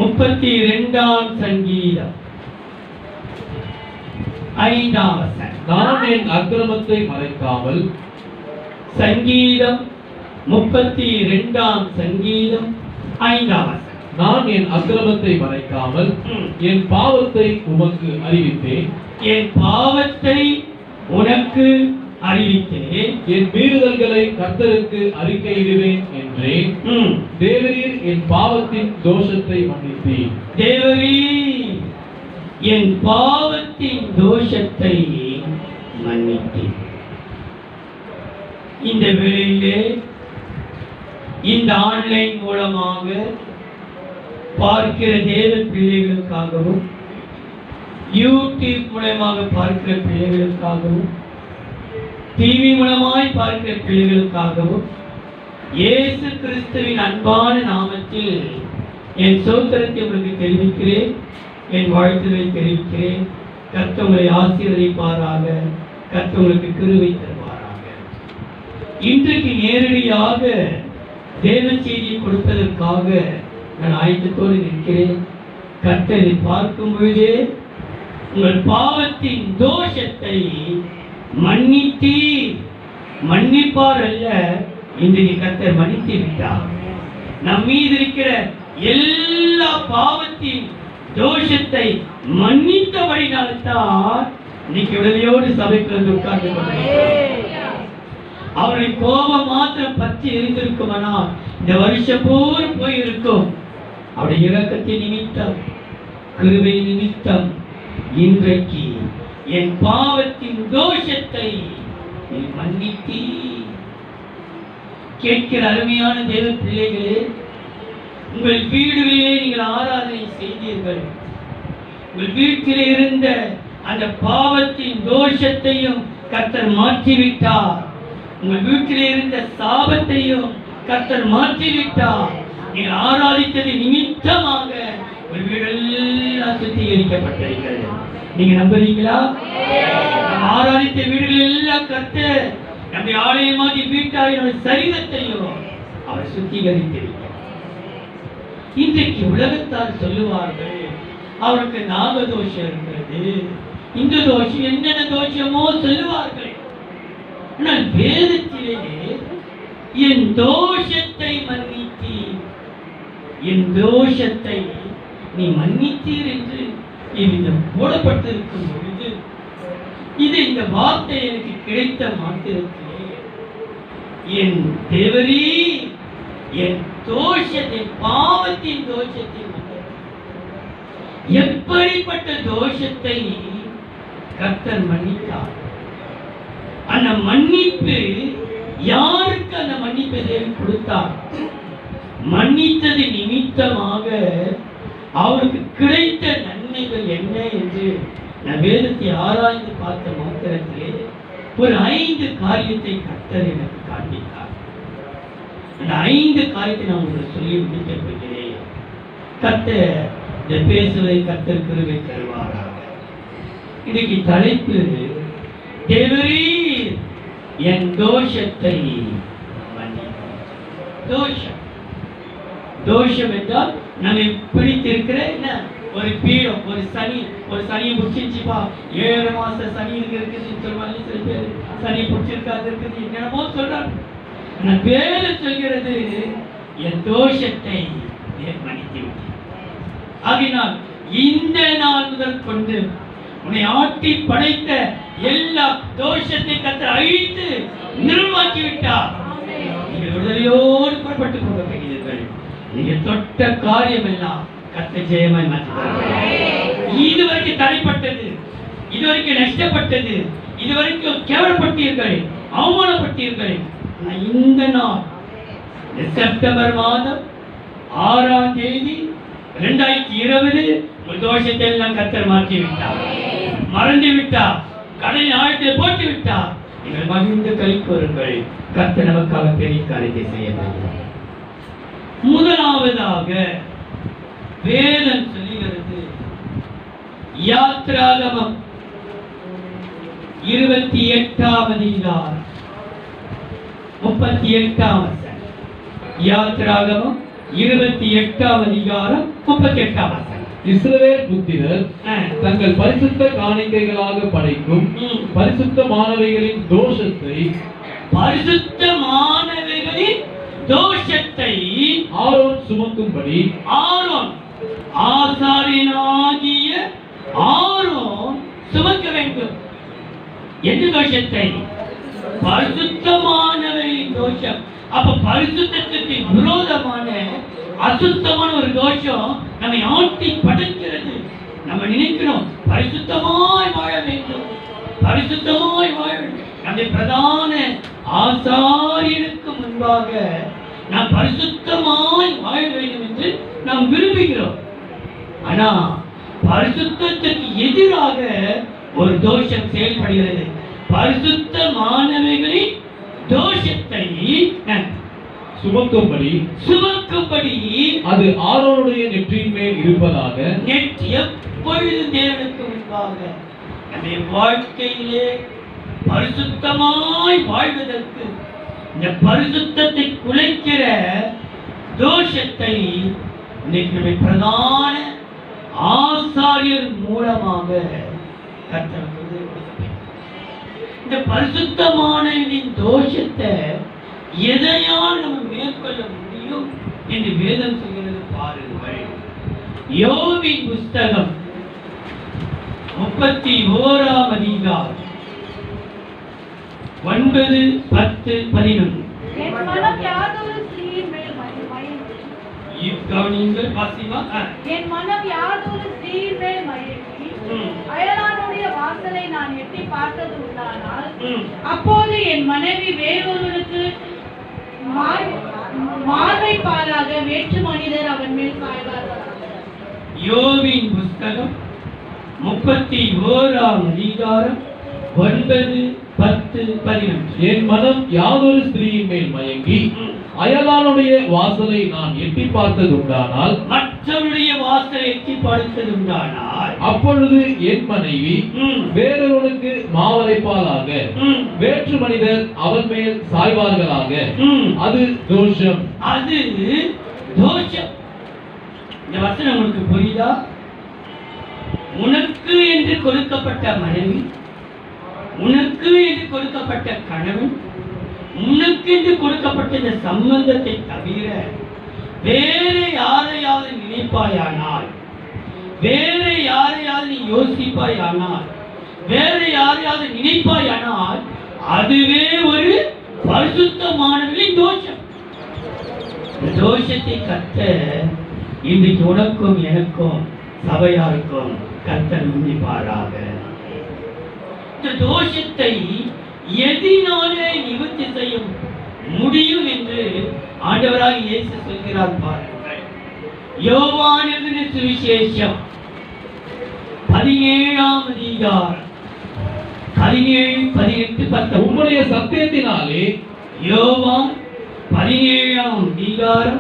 32ஆம் சங்கீதம் 5ஆம் வசனம். நான் என் அக்கிரமத்தை மறைக்காமல். சங்கீதம் 32ஆம் சங்கீதம் 5ஆம் வசனம். நான் என் அக்கிரமத்தை மறைக்காமல் என் பாவத்தை உமக்கு அறிவித்தேன். என் பாவத்தை உனக்கு அறிவித்தேன். என் மீறுதல்களை கர்த்தருக்கு அறிக்கையிடுவேன் என்றேன். தேவரீர் என் பாவத்தின் தோஷத்தை மன்னித்தீர். தேவரீர் என் பாவத்தின் தோஷத்தை மன்னித்தீர். இந்த வேளையிலே இந்த ஆன்லைன் மூலமாக பார்க்கிற தேவ பிள்ளைகளுக்காகவும் யூடியூப் மூலமாக பார்க்கிற பிள்ளைகளுக்காகவும் டிவி மூலமாய் பார்க்கிற பிள்ளைகளுக்காகவும் இயேசு கிறிஸ்துவின் அன்பான நாமத்தில் என் சோத்திரத்தை உங்களுக்கு தெரிவிக்கிறேன். என் வாழ்த்துக்களை தெரிவிக்கிறேன். கர்த்தர் உங்களை ஆசீர்வதிப்பாராக. கர்த்தர் உங்களுக்கு கிருபை தருவாராக. இன்றைக்கு நேரடியாக தேவ செய்தியை கொடுப்பதற்காக நான் ஆயத்தத்தோடு இருக்கிறேன். கர்த்தரை பார்க்கும் பொழுதே உங்கள் பாவத்தின் தோஷத்தை மன்னிப்பார் அல்ல, இன்றைக்கு கர்த்தர் மன்னித்து விட்டார். நம் மீது இருக்கிற எல்லா பாவத்தின் தோஷத்தை மன்னித்தபடினால்தான் இன்னைக்கு விடுதலையோடு சபைக்கு வந்து உட்கார்ந்து கொண்டிருக்கிறார். அவருடைய கோபம் மாத்திரம் பற்றி எரிந்திருக்குமானால் இந்த வருஷம் பூரா போயிருக்கும். அவருடைய இரக்கத்தின் நிமித்தம், கிருபை நிமித்தம் இன்றைக்கு என் பாவத்தின் தோஷத்தை மன்னித்தீ. கேட்கிற அருமையான தேவ பிள்ளைகளே, உங்கள் வீடுகளிலே நீங்கள் ஆராதனை செய்தீர்கள். உங்கள் வீட்டிலே இருந்த அந்த பாவத்தின் தோஷத்தையும் கர்த்தர் மாற்றிவிட்டார். உங்கள் வீட்டிலே இருந்த சாபத்தையும் கர்த்தர் மாற்றிவிட்டார். நீங்கள் ஆராதித்தது நிமித்தமாக உங்கள் வீடெல்லாம் சுத்திகரிக்கப்பட்டீர்கள். நீங்க நம்புறீங்களா? ஆராதித்த வீடுகள் எல்லாம் கர்த்தர் நம்முடைய ஆலயமாகி வீட்டாரின் சரீரத்தையும் அவர் சுத்திகரித்திருக்கிறார். இன்றைக்கு உலகத்தார் சொல்லுவார்கள், அவருக்கு நாகதோஷம் இருக்கிறது, இந்த தோஷம் என்னென்ன தோஷமோ சொல்லுவார்கள். ஆனால் வேதத்திலேயே என் தோஷத்தை மன்னித்தீர், என் தோஷத்தை நீ மன்னித்தீர் என்று இது போடப்பட்டிருக்கும் பொழுது, இது இந்த வார்த்தை எனக்கு கிடைத்த மாத்திரத்திலே என் தேவரீ என் தோஷத்தை, பாவத்தின் தோஷத்தை, எப்படிப்பட்ட தோஷத்தை கர்த்தர் மன்னித்தார். அந்த மன்னிப்பு யாருக்கு அந்த மன்னிப்பை தேவன் கொடுத்தார்? மன்னித்தது நிமித்தமாக அவருக்கு கிடைத்த நன்மைகள் என்ன என்று நான் வேதத்தை ஆராய்ந்து பார்த்த மாத்திரத்திலே ஒரு 5 காரியத்தை கர்த்தர் எனக்கு காண்பித்தார். அந்த 5 காரியத்தை நான் உங்களுக்கு சொல்லி முடிக்கப் போகிறேன். கர்த்தர் இந்த பேசுவதை கர்த்தர் கிருபை தருவாராக. இன்னைக்கு தலைப்பு, தேவரீர் என் தோஷத்தை மன்னித்தீர். தோஷம், தோஷம் என்றால் நம்மை பிடித்திருக்கிற என்ன ஒரு பீடம், ஒரு சனியை பிடிச்சிருச்சுப்பா, 7 மாச சனி இருக்குதுன்னு சொல்லுவாங்க. சில பேர் சனி பிடிச்சிருக்காது இருக்குது என்னமோ சொல்றாங்க. ஆனால் வேதம் சொல்கிறது என் தோஷத்தை மன்னித்து விட்டேன். ஆகினால் இந்த நாள் முதல் கொண்டு உன்னை ஆட்டி படைத்த எல்லா தோஷத்தை கர்த்தர் அழித்து நிர்வாகி விட்டார். நீங்கள் விடுதலையோடு புறப்பட்டுக் கொண்டிருக்கிறீர்கள். நீங்கள் தொட்ட காரியம் எல்லாம் கர்த்தர் ஜெயமாய் மாற்றினார். இதுவரைக்கும் தடைப்பட்டது, இதுவரைக்கும் நஷ்டப்பட்டது, இதுவரைக்கும் கேவலப்பட்டீர்கள், அவமானப்பட்டீர்கள். இந்த நாள் செப்டம்பர் மாதம் 6ஆம் தேதி 2020 தோஷத்தை எல்லாம் கர்த்தர் மாற்றி விட்டார், மறந்து விட்டார், கடலின் ஆழத்தில் போட்டு விட்டார். நீங்கள் மகிழ்ந்து கைகூறுங்கள். கர்த்தர் நமக்காக பெரிய காரியத்தை செய்ய வேண்டும். முதலாவதாக வேதம் சொல்லுகிறது, யாத்ராகமம் 28ஆம் அதிகாரம் 38ஆம் வசனம். யாத்ராகமம் 28ஆம் அதிகாரம் 38ஆம் வசனம். இஸ்ரவேல் புத்திரர் ஆ. தங்கள் பரிசுத்த காணிக்கைகளாக படைக்கும் பரிசுத்தமானவைகளின் தோஷத்தை பரிசுத்தமானவைகளின் தோஷத்தை ஆரோன் சுமக்கும்படி ஆரோன், ஆசாரியனாகிய ஆரோன் சுமக்க வேண்டும். எந்த தோஷத்தை? பரிசுத்தமானவைகளின் தோஷம். அப்ப பரிசுத்தத்துக்கு விரோதமான அசுத்தமான ஒரு தோஷம் நம்மை ஆட்டி படைக்கிறது. நம்ம நினைக்கிறோம் பரிசுத்தமாய் வாழ வேண்டும், பரிசுத்தமாய் வாழ வேண்டும். நம்முடைய பிரதான ஆசாரியனுக்கு முன்பாக நாம் பரிசுத்தமாய் வாழ வேண்டும் என்று நாம் விரும்புகிறோம். ஆனா பரிசுத்தத்துக்கு எதிராக ஒரு தோஷம் செயல்படுகிறது. பரிசுத்தமானவைகளின் தோஷத்தை சுமக்கும்படி அது ஆரோனுடைய நெற்றியின் மேல் இருப்பதாக. நெற்றி எப்பொழுது தேவனுக்கு முன்பாக நம்முடைய வாழ்க்கையிலே பரிசுத்தமாய் வாழ்வதற்கு இந்த பரிசுத்தத்தை குலைக்கிற தோஷத்தை இன்னைக்கு நம்முடைய பிரதான ஆசாரியர் மூலமாக கர்த்தர் கொடுத்திருக்கிறார். இந்த பரிசுத்தமானவனின் தோஷத்தை எதையால் நம்ம மேற்கொள்ள முடியும் என்று வேதம் சொல்கிறது பாருங்கள். யோபின் புஸ்தகம் 31ஆம் அதிகாரம் 9, 10, 11. என் மனம் யாதொரு ஸ்திரீயின் மேல் கவனிங்கள் வாசிமா. என் மனம் யாதொரு ஸ்திரீயின் மேல் மயங்கி அயலானுடைய வாசலை நான் எட்டி பார்த்தது உண்டானால் அப்போது என் மனைவி வேறொருவருக்கு மார்பை பாராக வேற்று மனிதர் அவன் மேல் சாய்வார்கள். யோபின் புஸ்தகம் 31ஆம் அதிகாரம் 9, 10, 11. என் மனம் யாதொரு ஸ்திரீயின் மேல் மயங்கி அயலானுடைய வாசலை நான் எட்டி பார்த்தது உண்டானால், மற்றவருடைய வாசலை எட்டி பார்த்தது உண்டானால், அப்பொழுது என் மனைவி வேறொருவனுக்கு மாவரைப்பாளாக வேற்று மனிதர் அவன் மேல் சாய்வார்களாக. அது தோஷம். அது தோஷம். இந்த வசனம் உங்களுக்கு புரியுதா? உனக்கு என்று கொடுக்கப்பட்ட மனைவி, உனக்கு என்று கொடுக்கப்பட்ட கணவன், உனக்கு என்று கொடுக்கப்பட்ட இந்த சம்பந்தத்தை தவிர வேறு யாரையாவது நினைப்பாயானால், வேறு யாரையாவது நீ யோசிப்பாயானால், வேறு யாரையாவது நினைப்பாயானால், அதுவே ஒரு பரிசுத்தமானவர்களின் தோஷம். இந்த தோஷத்தை கர்த்தர் இன்றைக்கு உனக்கும் எனக்கும் சபையாருக்கும் கர்த்தர் நினைப்பாராக. இந்த தோஷத்தை எதினாலே நிவர்த்தி செய்ய முடியும் என்று ஆண்டவராக இயேசு சொல்கிறார் பாருங்கள். யோவான் எழுதின சுவிசேஷம் 17ஆம் அதிகாரம் 17, 18, 19. உம்முடைய சத்தியத்தினாலே. யோவான் 17ஆம் அதிகாரம்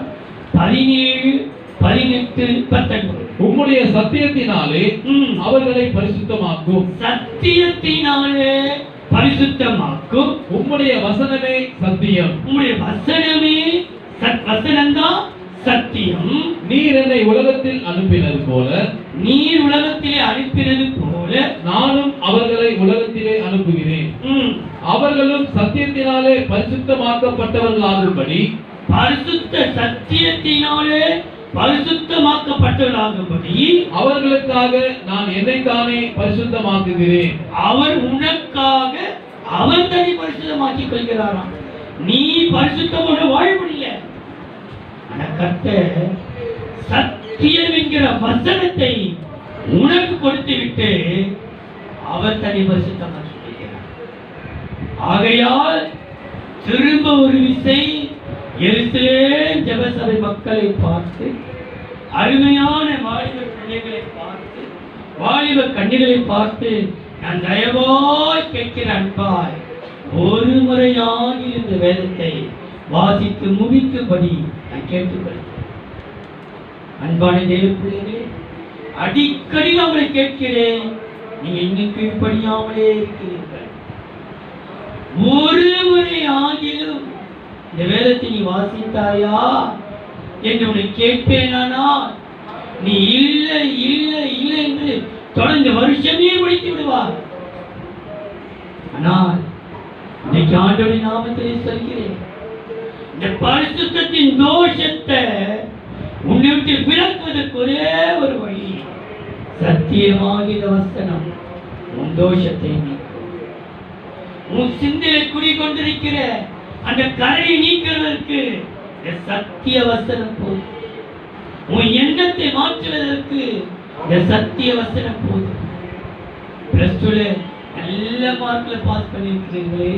17, 18, 19. உம்முடைய சத்தியத்தினாலே அவர்களை பரிசுத்தமாக்கும். சத்தியத்தினாலே பரிசுத்தமாக்கும். உம்முடைய வசனமே சத்தியம். உம்முடைய வசனமே வசனம்தான் சத்தியம். நீர் என்னை உலகத்தில் அனுப்பினது போல, நீர் உலகத்திலே அனுப்பினது போல நானும் அவர்களை உலகத்திலே அனுப்புகிறேன். அவர்களும் சத்தியத்தினாலே பரிசுத்தமாக்கப்பட்டவர்களாகும்படி. பரிசுத்த சத்தியத்தினாலே பரிசுத்தமாக்கப்பட்டவர்களாகும்படி அவர்களுக்காக நான் என்னைத்தானே பரிசுத்தமாக்குகிறேன். அவர் உனக்காக அவர் தனி பரிசுத்தமாக்கிக் கொள்கிறாராம். நீ பரிசுத்தமோடு வாழ முடியல. ஆனா கர்த்தர் சத்தியம் என்கிற வசனத்தை உனக்கு கொடுத்து விட்டு அவர் தனி பரிசுத்தமாக்கிக் கொள்கிறார். ஆகையால் திரும்ப ஒரு விசை எருசலேம் ஜெபசபை மக்களை பார்த்து, அருமையான வாலிப பிள்ளைகளை பார்த்து, வாலிப கன்னிகளை பார்த்து, நான் தயவாய் கேட்கிற அன்பாய் ஒரு முறையாக இந்த வேதத்தை வாசித்து முடிக்கும்படி நான் கேட்டுக்கொள்கிறேன். அன்பான தேவ பிள்ளைகளே, அடிக்கடி நான் உங்களை கேட்கிறேன், நீங்க இன்னும் கீழ்ப்படியாமலே இருக்கிறீர்கள். ஒரு முறை ஆகிலும் இந்த வேதத்தை நீ வாசித்தாயா? என்று உன்னை கேட்பேனானால் நீ இல்லை இல்லை இல்லை என்று தொடர்ந்து வருஷமே முடித்து விடுவார். ஆனால் இன்னைக்கு ஆண்டவருடைய நாமத்திலே சொல்கிறேன், இந்த பரிசுத்தத்தின் தோஷத்தை உன்னை விட்டு விலக்குவதற்கு ஒரே ஒரு வழி, சத்தியமாகிற வசனம் உன் தோஷத்தை நீக்கும். உன் சிந்தையை குடிக்கொண்டிருக்கிற அந்த கரையை நீக்குவதற்கு இந்த சத்திய வசனம் போதும். உன் எண்ணத்தை மாற்றுவதற்கு இந்த சத்திய வசனம் போதும். பிளஸ் டூல நல்ல மார்க்ல பாஸ் பண்ணியிருக்கிறீர்களே,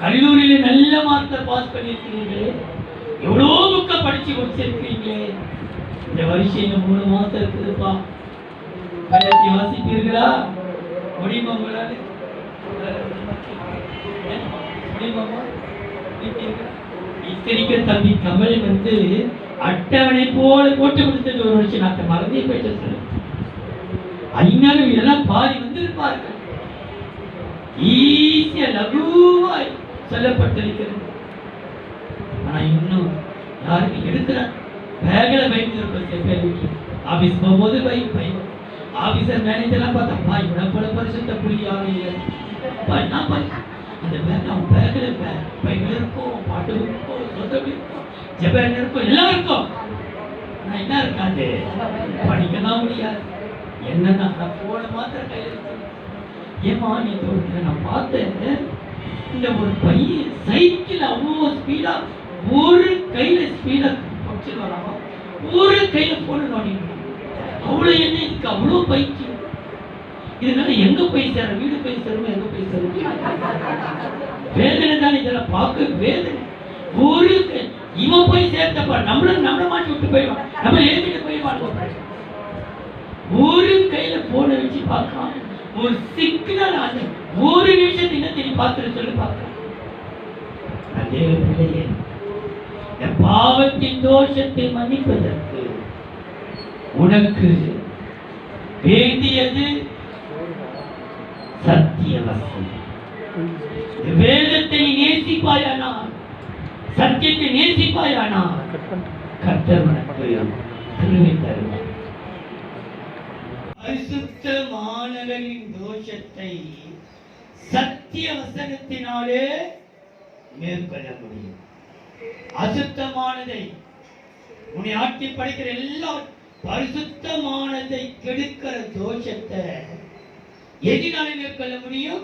கல்லூரியில நல்ல மார்க்ல பாஸ் பண்ணியிருக்கிறீர்களே, எவ்வளோ புக்க படிச்சு முடிச்சிருக்கிறீங்களே, இந்த வருஷம் இன்னும் 3 மாசம் இருக்குதுப்பா, வேதத்தை வாசிப்பீர்களா? முடியுமா உங்களால? முடியுமாமா? இத்தனைக்கு தம்பி கமல் வந்து அட்டவணை போல போட்டு கொடுத்தது ஒரு வருஷம் நான் மறந்தே போயிட்டு சொல்லுவேன். ஐநாலும் இதெல்லாம் பாதி வந்திருப்பார்கள். ஈஸியா லகுவாய் சொல்லப்பட்டிருக்கிறது. ஆனா இன்னும் யாருக்கு எடுக்கிறார்? பேகல பயந்து ஆபீஸ் போகும்போது பயம். ஆபீசர் மேனேஜர்லாம் பார்த்தா இவ்வளவு பல பரிசுத்த புள்ளியாக இல்லை. அந்த பேக்ல பைபிள் இருக்கும், பாட்டு இருக்கும், சொந்தம் இருக்கும், ஜெபம் இருக்கும், எல்லாம் இருக்கும். ஆனா என்ன இருக்காது, படிக்கலாம் முடியாது. என்னன்னா போன மாத்திரம் கையில் இருக்கு. ஏமா நீ தோற்ற நான் பார்த்தேன், இந்த ஒரு பையன் சைக்கிள் அவ்வளோ ஸ்பீடா, ஒரு கையில ஸ்பீடா படிச்சு வராமா, ஒரு கையில போன நோடிங்க. அவ்வளோ என்ன இதுக்கு அவ்வளோ பைக்கு, இதனால எங்க போய் சேர, வீடு போய் சேருமா, எங்க போய் சேரும்? வேதனை தான் இதெல்லாம் பார்க்க வேதனை. ஒரு இவன் போய் சேர்த்தப்பா நம்மள மாட்டி விட்டு போயிடுவான், நம்ம எழுதிட்டு போயிடுவான். ஒரு கையில போன வச்சு பார்க்கலாம், ஒரு சிக்னல் ஆச்சு, ஒரு நிமிஷத்தை என்ன தெரியும் பார்த்துட்டு சொல்லி பார்க்கலாம். அதே பிள்ளையே, இந்த பாவத்தின் தோஷத்தை மன்னிப்பதற்கு உனக்கு வேண்டியது சத்திய வசனம். வேதத்தை நேசிப்பாயானால், சத்தியத்தை நேசிப்பாயானால் கர்த்தர் உனக்கு கிருபை தருவார். பரிசுத்தமானவரின் தோஷத்தை சத்திய வசனத்தினாலே மேற்கொள்ள முடியும். அசுத்தமானதை உன்னை ஆட்டி படைக்கிற எல்லா பரிசுத்தமானதை கெடுக்கிற தோஷத்தை எதினாலே மேற்கொள்ள முடியும்?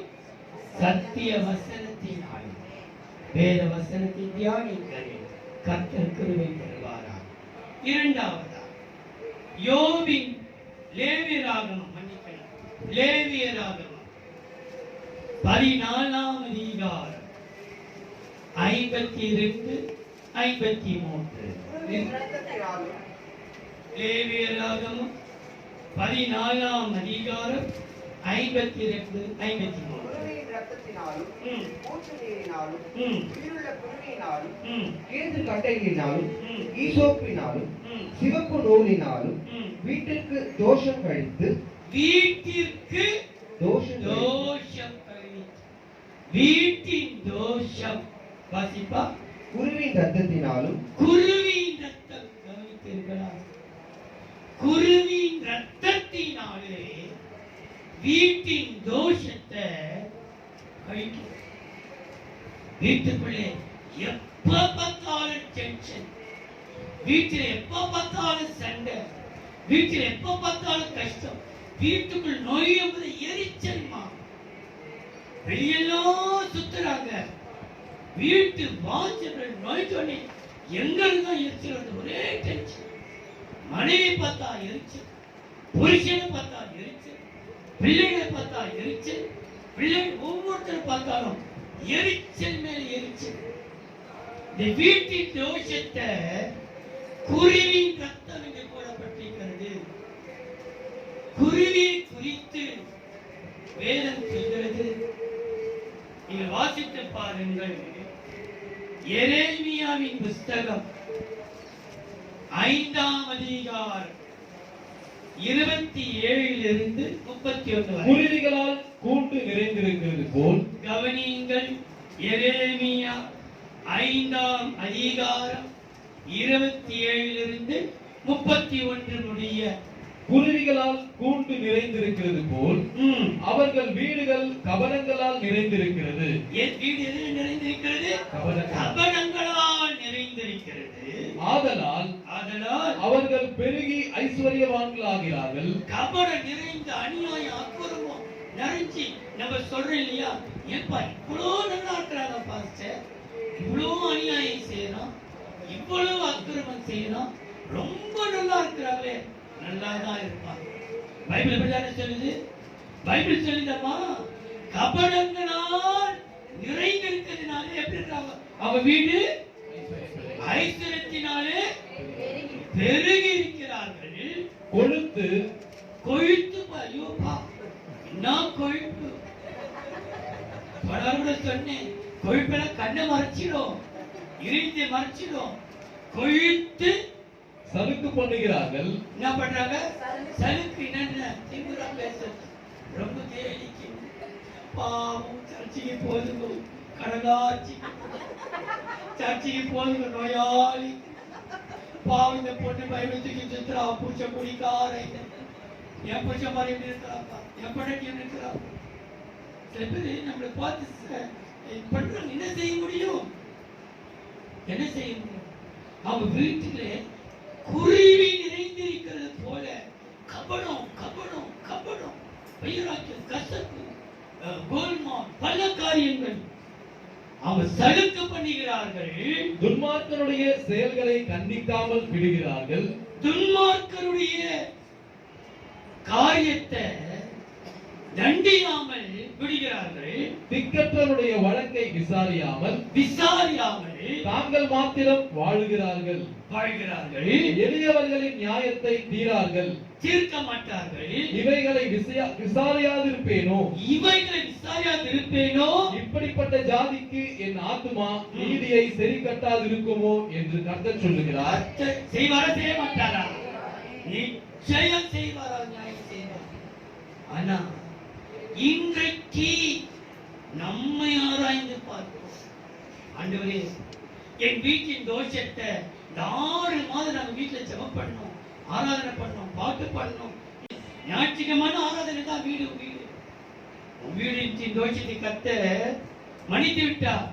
சத்திய வசனத்தினால். வேத வசனத்தை தியானிங்கள், கர்த்தர் கிருபை தருவாராம். இரண்டாவதா யோபின் லேவியராகமம், மன்னிக்கலாம், லேவியராகமம் 14ஆம் அதிகாரம் 52, 53. லேவியராகமம் 14ஆம் அதிகாரம் 52, 53. கேது கட்டையினாலும் ஈசோப்பினாலும் சிவப்பு நூலினாலும் வீட்டிற்கு தோஷம் கழித்து, வீட்டிற்கு தோஷம் கழித்து, வீட்டின் தோஷம் வாசிப்பா. குருவின் ரத்தத்தினாலும், குருவின் ரத்தம், கவனித்தீர்களா? குருவின் ரத்தத்தினாலே வீட்டின் தோஷத்தை கழிக்கும். வீட்டுக்குள்ளே எப்ப பார்த்தாலும் டென்ஷன், வீட்டில் எப்ப பார்த்தாலும் சண்டை, வீட்டில் எப்ப பார்த்தாலும் கஷ்டம், வீட்டுக்குள் நோய் என்பது எரிச்சல்மா. வெளியெல்லாம் சுத்துறாங்க, வீட்டு வாசல் நோய் சொன்னி எங்க இருந்தா எரிச்சல் வந்து ஒரே டென்ஷன். மனைவி பார்த்தா எரிச்சல், புருஷனை பார்த்தா எரிச்சல், பிள்ளைகளை பார்த்தா எரிச்சல், பிள்ளைகள் ஒவ்வொருத்தரும் பார்த்தாலும் எரிச்சல் மேல எரிச்சல். இந்த வீட்டின் தோஷத்தை குருவின் ரத்தம் என்று போடப்பட்டிருக்கிறது. குருவியை குறித்து வேதம் சொல்கிறது. நீங்கள் வாசித்து பாருங்கள். எரேமியாவின் புஸ்தகம் 5ஆம் அதிகாரம் 27 31 வரை. குருவிகளால் கூட்டு நிறைந்திருக்கிறது போல், கவனியுங்கள். எரேமியா 5ஆம் அதிகாரம் 27 31 முடிய. குருவிகளால் கூண்டு நிறைந்திருக்கிறது போல் அவர்கள் வீடுகள் கபடங்களால் நிறைந்திருக்கிறது. என் வீடு எதில் நிறைந்திருக்கிறது? கபடங்களால் நிறைந்திருக்கிறது. ஆதலால் அவர்கள் பெருகி ஐஸ்வர்யவான்களாகிறார்கள். கபடம் நிறைந்த அநியாயம் அக்கிரமம் நிறைஞ்சி நம்ம சொல்றோம் இல்லையா, ஏப்பா இவ்வளோ நல்லா இருக்கிறாங்க பாஸ்டர், இவ்வளோ அநியாயம் செய்யணும், இவ்வளவு அக்கிரமம் செய்யணும், ரொம்ப நல்லா இருக்கிறாங்களே, நல்லா தான் இருப்பாங்க. பைபிள் எப்படிதானே சொல்லுது? பைபிள் சொல்லுதம்மா, கபடங்களால் நிறைந்திருக்கிறதுனால எப்படி இருக்காங்க? அவங்க வீடு ஐஸ்வர்யத்தினாலே பெருகி இருக்கிறார்கள். கொழுத்து கொழுத்து ஐயோப்பா என்ன கொழுப்பு! பலரோட சொன்னேன், கொழுப்பெல்லாம் கண்ணை மறைச்சிடும், இருந்தை மறைச்சிடும். கொழுத்து சலுக்கு பண்ணுகிறார்கள். என்ன பண்றாங்க? சலுக்கு என்ன திமுறா பேசுறது, ரொம்ப கேலிக்கு. பாவம், சர்ச்சைக்கு போதுங்க கடலாச்சி, சர்ச்சைக்கு போதுங்க நோயாளி. பாவம், இந்த பொண்ணு பைபிள் தூக்கி சுத்துறா, பூச்ச குடிக்கார, என் பூச்ச மாதிரி எப்படி இருக்கிறாப்பா, என் பொண்ணு இருக்கிறா. சில பேர் நம்மளை பார்த்து பண்றாங்க. என்ன செய்ய முடியும்? என்ன செய்ய முடியும்? அவங்க வீட்டுல குருவி நிறைந்திருக்கிறது போல கபடம் கபடம் கபடம், வைராக்கியம், கசப்பு, கோல்மால், பல காரியங்கள் அவங்க சலுக்கு பண்ணுகிறார்கள். துன்மார்க்கனுடைய செயல்களை கண்டிக்காமல் விடுகிறார்கள். துன்மார்க்கருடைய காரியத்தை தண்டியாமல் விடுகிறார்கள். திக்கற்றவருடைய வழக்கை விசாரியாமல் தாங்கள் மாத்திரம் வாழ்கிறார்கள். எளியவர்களின் நியாயத்தை தீர்க்க மாட்டார்கள். இவைகளை விசாரியாதிருப்பேனோ இப்படிப்பட்ட ஜாதிக்கு என் ஆத்துமா நீதியை சரி கட்டாதிருக்குமோ என்று கர்த்தர் சொல்லுகிறார். செய்வாரா செய்ய மாட்டாரா? நிச்சயம் செய்வாரா, நியாயம் செய்வார். ஆனா இன்றைக்கு நம்மை ஆராய்ந்து பார்ப்போம். ஆண்டவரே, என் வீட்டின் தோஷத்தை 6 மாதம் நம்ம வீட்டுல ஜெபம் பண்ணோம், ஆராதனை பண்ணோம், பாட்டு பண்ணோம். ஞாயிற்றுக்கிழமான ஆராதனை தான் வீடு வீடு. வீட்டின் தோஷத்தை கத்த மன்னித்து விட்டார்.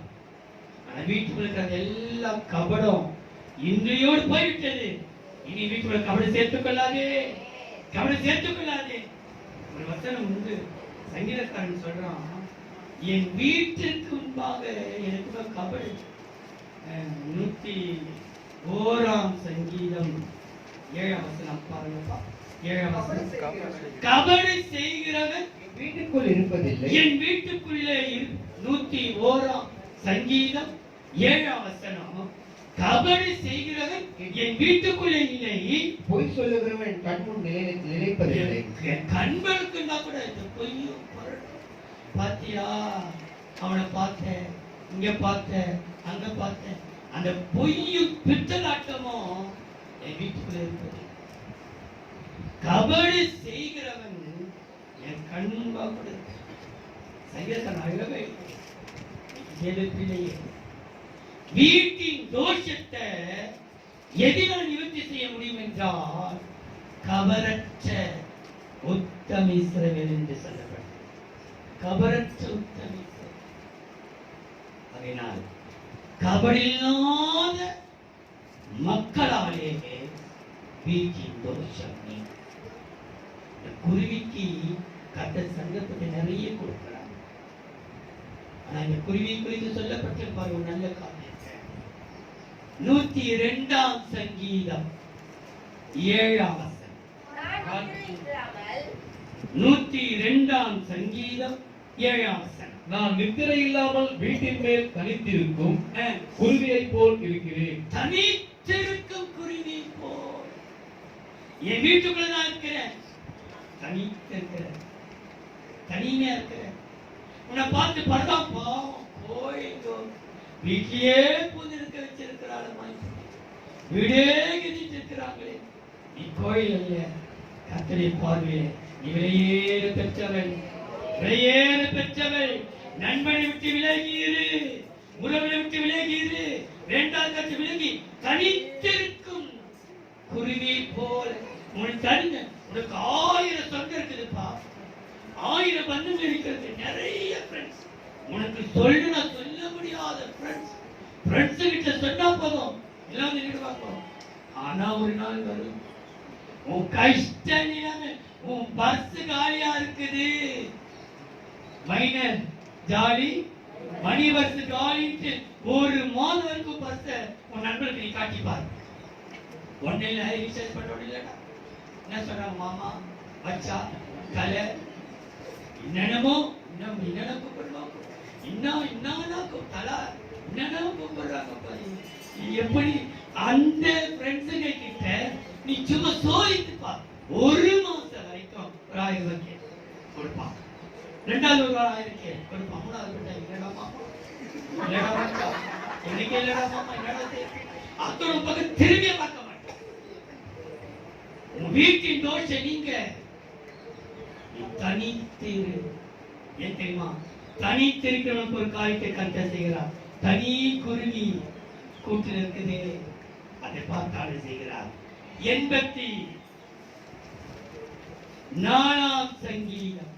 ஆனா வீட்டுக்குள்ள இருக்கிற எல்லா கபடம் இன்றையோடு போய்விட்டது. இனி வீட்டுக்குள்ள கபடம் சேர்த்துக் கொள்ளாதே, கபடம் சேர்த்துக் கொள்ளாதே. ஒரு வசனம் உண்டு, சங்கீதக்காரன் சொல்றான், என் வீட்டிற்கு முன்பாக எனக்கு கபடு. 101 சங்கீதம் 7ஆம் வசனம் பாருங்கப்பா. 7ஆம் வசனம், கபடு செய்கிறவன் வீட்டுக்குள் இருப்பதில்லை. என் வீட்டுக்குள்ளே 101 சங்கீதம் 7ஆம் வசனம், கபடு செய்கிறவன் என் வீட்டுக்குள்ளே இல்லை. பொய் சொல்லுகிறவன் கண்முன் நிலைப்பதில்லை. கண்களுக்கு கூட இந்த பொய்யும் பாத்தியா, அவனை பார்த்தேன், இங்க பார்த்தேன், அங்க பார்த்தேன், அந்த பொய்யும் பித்தலாட்டமும் என் வீட்டுக்குள்ள இருப்பது. கபடு செய்கிறவன் என் கண்முன்பா கூட சங்கீதக்காரன் அழகவே பிள்ளையே, வீட்டின் தோஷத்தை எதினால் நிவர்த்தி செய்ய முடியும் என்றால் கபரற்ற உத்தம இஸ்ரவேல் என்று சொல்லப்படும். கபரற்ற உத்தம இஸ்ரவேல். அதனால் கபடில்லாத மக்களாலே வீட்டின் தோஷம் நீங்கும். குருவிக்கு கர்த்தர் சந்தர்ப்பத்தை நிறைய கொடுக்கிறார். ஆனா இந்த குருவி குறித்து சொல்லப்பட்ட பாரு ஒரு நல்ல காரியம். 102ஆம் சங்கீதம் 7ஆம் வசனம். 102ஆம் சங்கீதம் 7ஆம் வசனம். நான் நித்திரை இல்லாமல் வீட்டின் மேல் தனித்திருக்கும் குருவியை போல் இருக்கிறேன். தனித்திருக்கும் குருவி போல். என் வீட்டுக்குள்ள நான் இருக்கிறேன், தனித்திருக்கிறேன், தனிமையா இருக்கிறேன். உன்னை பார்த்து பரதா பாவம் கோயிலோ வீட்டிலே பூந்து இருக்க வச்சிருக்கிறாள், வீடே கிழிச்சு இருக்கிறாங்களே. நீ கோயில் அல்ல, கர்த்தரை பார்வையே நீ விலையேற பெற்றவள், விலையேற பெற்றவள். நண்பனை விட்டு விலகியிரு, உறவை விட்டு விலகியிரு, வேண்டாத கட்சி விலகி தனித்திருக்கும் குருவி போல உனக்கு தனிங்க. உனக்கு 1000 சொந்தம் இருக்குதுப்பா, 1000 பந்தங்கள் இருக்கிறது, நிறைய ஃப்ரெண்ட்ஸ். உனக்கு சொல்ல முடியாத ஃப்ரெண்ட்ஸ் கிட்ட சொன்னா போதும் எல்லாம் நினைடுவாங்க. ஆனா ஒரு நாள் வரும், உன் கஷ்ட நிலைமை, உன் பர்ஸ் காலியா இருக்குது, மைனர் ஜாலி மணி பர்ஸ் காலிட்டு ஒரு மாதம் வரைக்கும் பர்ஸ உன் நண்பருக்கு நீ காட்டிப்பார். ஒன்னும் இல்லை, ரீசார்ஜ் பண்ண இல்லடா. என்ன சொல்றாங்க, மாமா வச்சா கலை என்னென்னமோ என்னென்ன கூப்பிடுவாங்க, என்ன தலா என்னென்ன கூப்பிடுறாங்க. எப்படி அந்த ஃப்ரெண்ட்ஸுங்க கிட்ட நீ சும்மா சோதித்துப்பா. ஒரு மாசம் வரைக்கும் ஒரு 1000 ரூபாய்க்கு கொடுப்பான், 2வது ஒரு 1000 கொடுப்பான், 3வது என்னடா மாமா இல்லடா மாமா எனக்கு இல்லடா மாமா என்னடா அத்தோட பக்கம் திரும்பிய பார்க்க மாட்டேன். உன் வீட்டின் தோஷை நீங்க தனித்திரு. ஏன் தெரியுமா, தனித்திருக்கிறவனுக்கு ஒரு காரியத்தை கர்த்தர் செய்கிறார். தனி குருவி கூட்டில் இருக்குது, அதை பார்த்தாலே செய்கிறார். 84ஆம் சங்கீதம்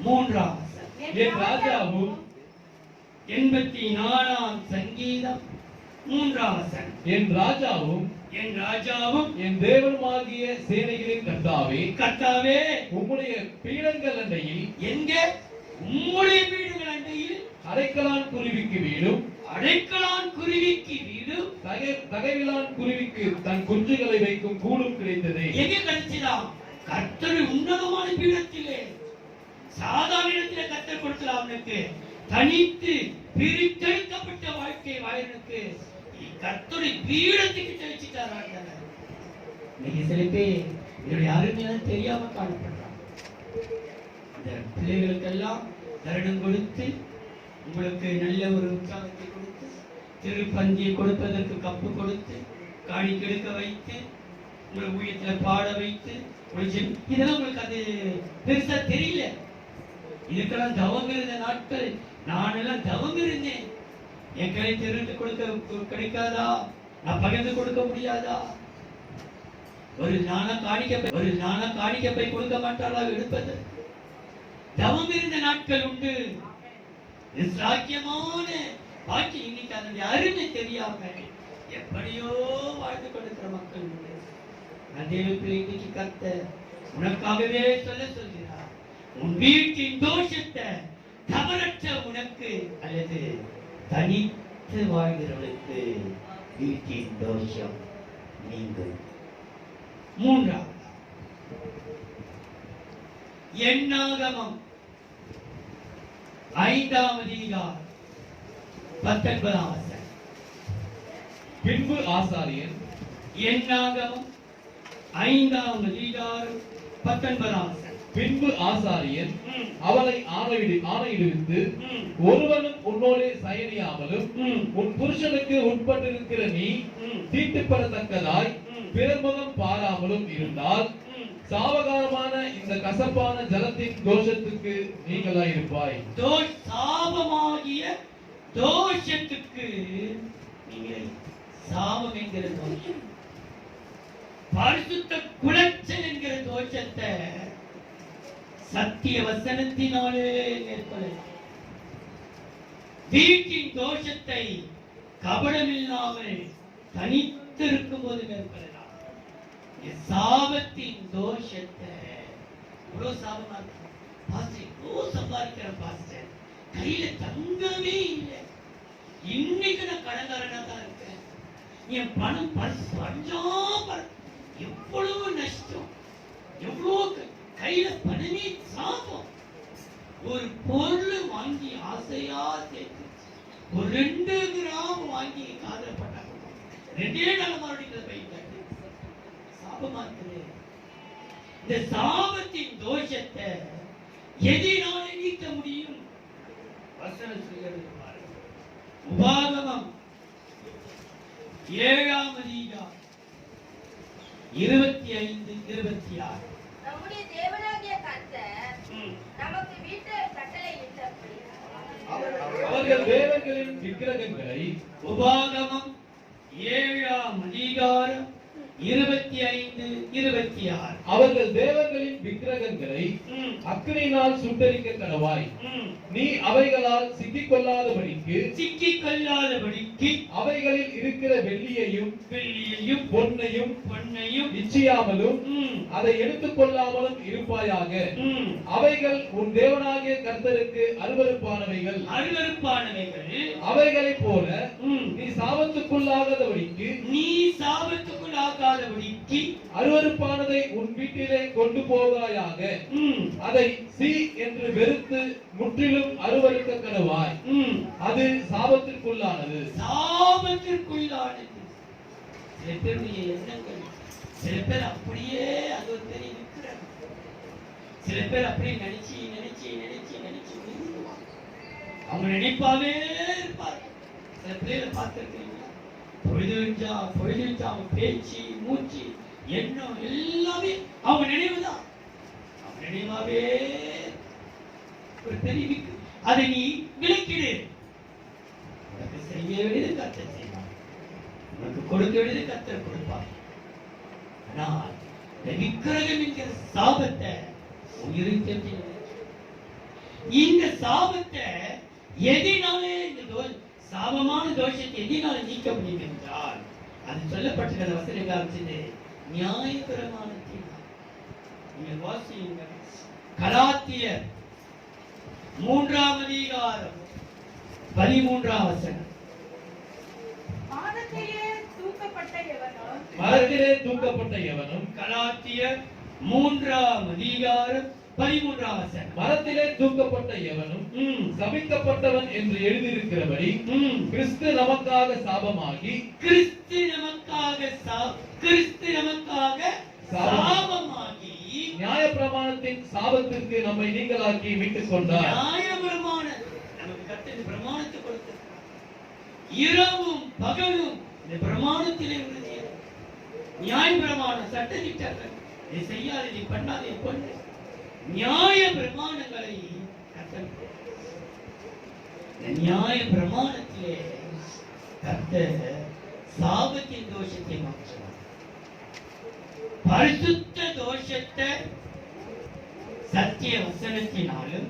3ஆம் வசனம். என் ராஜாவும் 84ஆம் சங்கீதம் 3ஆம் வசனம். என் ராஜாவும் என் தேவனுமாகிய சேனைகளின் கர்த்தாவே உம்முடைய பீடங்கள் அண்டையில் எங்கே உம்முடைய வீடுகள் அண்டையில் அடைக்கலான் குருவிக்கு வீடும் தகைவிலான் குருவிக்கு தன் குஞ்சுகளை வைக்கும் கூடும் கிடைத்தது. எங்கே கிடைச்சதாம்? கர்த்தருடைய உன்னதமான பீடத்திலே. சாதாரண இடத்திலே கர்த்தர் கொடுக்கலாம். அவனுக்கு தனித்து பிரித்தெடுக்கப்பட்ட வாழ்க்கை வாயனுக்கு கர்த்தருடைய பீடத்துக்கு தெளிச்சிட்டார். இன்னைக்கு சில பேர் இதனுடைய அருமையான தெரியாம காணப்படுறாங்க. இந்த பிள்ளைகளுக்கெல்லாம் தருணம் கொடுத்து, உங்களுக்கு நல்ல ஒரு உற்சாகத்தை கொடுத்து, திருப்பந்தியை கொடுப்பதற்கு கப்பு கொடுத்து, காணி கெடுக்க வைத்து, உங்களை ஊழியத்தில் பாட வைத்து, இதெல்லாம் உங்களுக்கு அது பெருசா தெரியல. இதுக்கெல்லாம் தவம் இருந்த நாட்கள், நானெல்லாம் தவம் இருந்தேன். என் கடை தெரிந்து கொடுக்க கிடைக்காதா? நான் பகிர்ந்து கொடுக்க முடியாதா? ஒரு நானா காணிக்க போய் கொடுக்க மாட்டாளா? எடுப்பது தவம் இருந்த நாட்கள் உண்டு. சாக்கியமான பாக்கி இன்னைக்கு அதனுடைய அருமை தெரியாம எப்படியோ வாழ்ந்து கொடுக்கிற மக்கள் உண்டு. அதே இன்னைக்கு கர்த்தர் உனக்காகவே சொல்கிறார், உன் வீட்டின் தோஷத்தை தவறற்ற உனக்கு அல்லது தனித்து வாழ்கிறவர்களுக்கு வீட்டின் தோஷம் நீங்கும். 3வது எண்ணாகமம் 5ஆம் அதிகாரம் 19ஆம் வசனம். பின்பு ஆசாரியன் எண்ணாகமம் 5ஆம் அதிகாரம் 19ஆம் வசனம். பின்பு ஆசாரியன் அவளை ஆணையிடுவித்து, ஒருவனும் உன்னோடே சயனியாமலும் உன் புருஷனுக்கு உட்பட்டிருக்கிற நீ தீட்டுப்படத்தக்கதாய் பிறமுகம் பாராமலும் இருந்தால் சாவகாரமான இந்த கசப்பான ஜலத்தின் தோஷத்துக்கு நீங்களாயிருப்பாய். சாபமாகிய தோஷத்துக்கு நீங்கள் சாபம் என்கிற தோஷம், பரிசுத்த குலைச்சல் என்கிற தோஷத்தை சத்திய வசனத்தினாலே மேற்கொள்ளலாம். வீட்டின் தோஷத்தை கபடமில்லாமல் தனித்திருக்கும் போது மேற்கொள்ளலாம். சாபத்தின் தோஷத்தை இவ்வளவு சாபமா இருக்கு பாஸ்டர், இவ்வளவு சம்பாதிக்கிற பாஸ்டர், கையில தங்கமே இல்லை, இன்னைக்கு நான் கடன்காரனா தான் இருக்கேன், என் பணம் எவ்வளவு நஷ்டம், எவ்வளவு கையில பணமே சாபம். ஒரு பொருள் வாங்கி ஆசையா சேர்த்து ஒரு 2 கிராம் வாங்கி காதல்பட்டாங்க, 2 நாள் மறுபடியும் போயிட்டாங்க. சாபமா இருக்குது. இந்த சாபத்தின் தோஷத்தை எதினாலே நீக்க முடியும்? வசனம் சொல்கிறது பாருங்க. உபாகமம் 7ஆம் அதிகாரம் 25-26. நம்முடைய தேவனாகிய கர்த்தர் நமக்கு வீட்டு கட்டளை இட்டபடி அவர்கள் தேவர்களின் விக்கிரகங்களை உபாகமம் 7ஆம் அதிகாரம் 25, 26. அவர்கள் தேவர்களின் விக்கிரகங்களை ம், அக்கினியினால் சுட்டரிக்க கடவாய். ம். நீ அவைகளால் சிக்கிக்கொள்ளாதபடிக்கு சிக்கிக் கொள்ளாதபடிக்கு அவைகளில் இருக்கிற வெள்ளியையும் வெள்ளியையும் பொன்னையும் பொன்னையும் இச்சியாமலும் ம், அதை எடுத்துக்கொள்ளாமலும் இருப்பாயாக. ம். அவைகள் உன் தேவனாகிய கர்த்தருக்கு அருவருப்பானவைகள். அருவருப்பானவைகள். அவைகளைப் போல ம். நீ சாபத்துக்குள்ளாகாதபடிக்கு நீ சாபத்துக்குள்ளாகாதபடிக்கு அருவருப்பானதை உன் வீட்டிலே கொண்டு போவாயாக. ம், அதை சீ என்று வெறுத்து முற்றிலும் அருவருக்க கடவாய். ம். அது சாபத்திற்குள்ளானது. சாபத்திற்குள்ளானது. சில பேருடைய எண்ணங்கள், சில பேர் அப்படியே அது ஒரு பெரிய விக்கிறாங்க. சில பேர் அப்படியே நினைச்சு நினைச்சு நினைச்சு நினைச்சு விரும்புவாங்க. அவங்க நினைப்பாவே இருப்பாங்க. சில பேரை பார்த்திருக்கீங்களா? பொழுது வச்சா அவங்க பேச்சு மூச்சு எண்ணம் எல்லாமே அவங்க நினைவுதான். அவங்க நினைவாவே ஒரு பெரிய விக்கு. அதை நீ விலக்கிடு. உனக்கு செய்ய வேண்டியது கர்த்தர் செய்வார். உனக்கு கொடுக்க வேண்டியது கர்த்தர் கொடுப்பார். ஆனால் இந்த விக்கிரகம் என்கிற சாபத்தை உயிரின் தெரிஞ்சு இந்த சாபத்தை எதினாலே இந்த சாபமான தோஷத்தை எதினால நீக்க முடியும் என்றால் அது சொல்லப்பட்டிருக்கிற வசனங்கள் ஆரம்பிச்சது நியாயப்பிரமாணத்தினால். நீங்கள் வாசியுங்க. கலாத்தியர் 3ஆம் அதிகாரம் 13ஆம் வசனம். வானத்திலே தூக்கப்பட்ட எவனோ மரத்திலே தூக்கப்பட்ட எவனும் கலாத்தியர் 3ஆம் அதிகாரம் 13ஆம் வசனம். மரத்திலே தூக்கப்பட்ட எவனும் ம், சபிக்கப்பட்டவன் என்று எழுதியிருக்கிறபடி ம். கிறிஸ்து நமக்காக சாபமாகி கிறிஸ்து நமக்காக சாபமாகி நியாயப்பிரமாணத்தின் சாபத்திற்கு நம்மை நீங்களாக்கி மீட்டுக் கொண்டார். நியாயப்பிரமாணம் நமக்கு கர்த்தர் பிரமாணத்தை கொடுத்திருக்கிறார். இரவும் பகலும் இந்த பிரமாணத்திலே உறுதியாக நியாயப்பிரமாணம் சட்டதிட்டங்கள் இதை செய்யாத இதை பண்ணாதே கொண்டு நியாய பிரமாணங்களை கர்த்தர் இந்த நியாய பிரமாணத்திலே கர்த்தர் சாபத்தின் தோஷத்தை மாற்றுவார். பரிசுத்த தோஷத்தை சத்திய வசனத்தினாலும்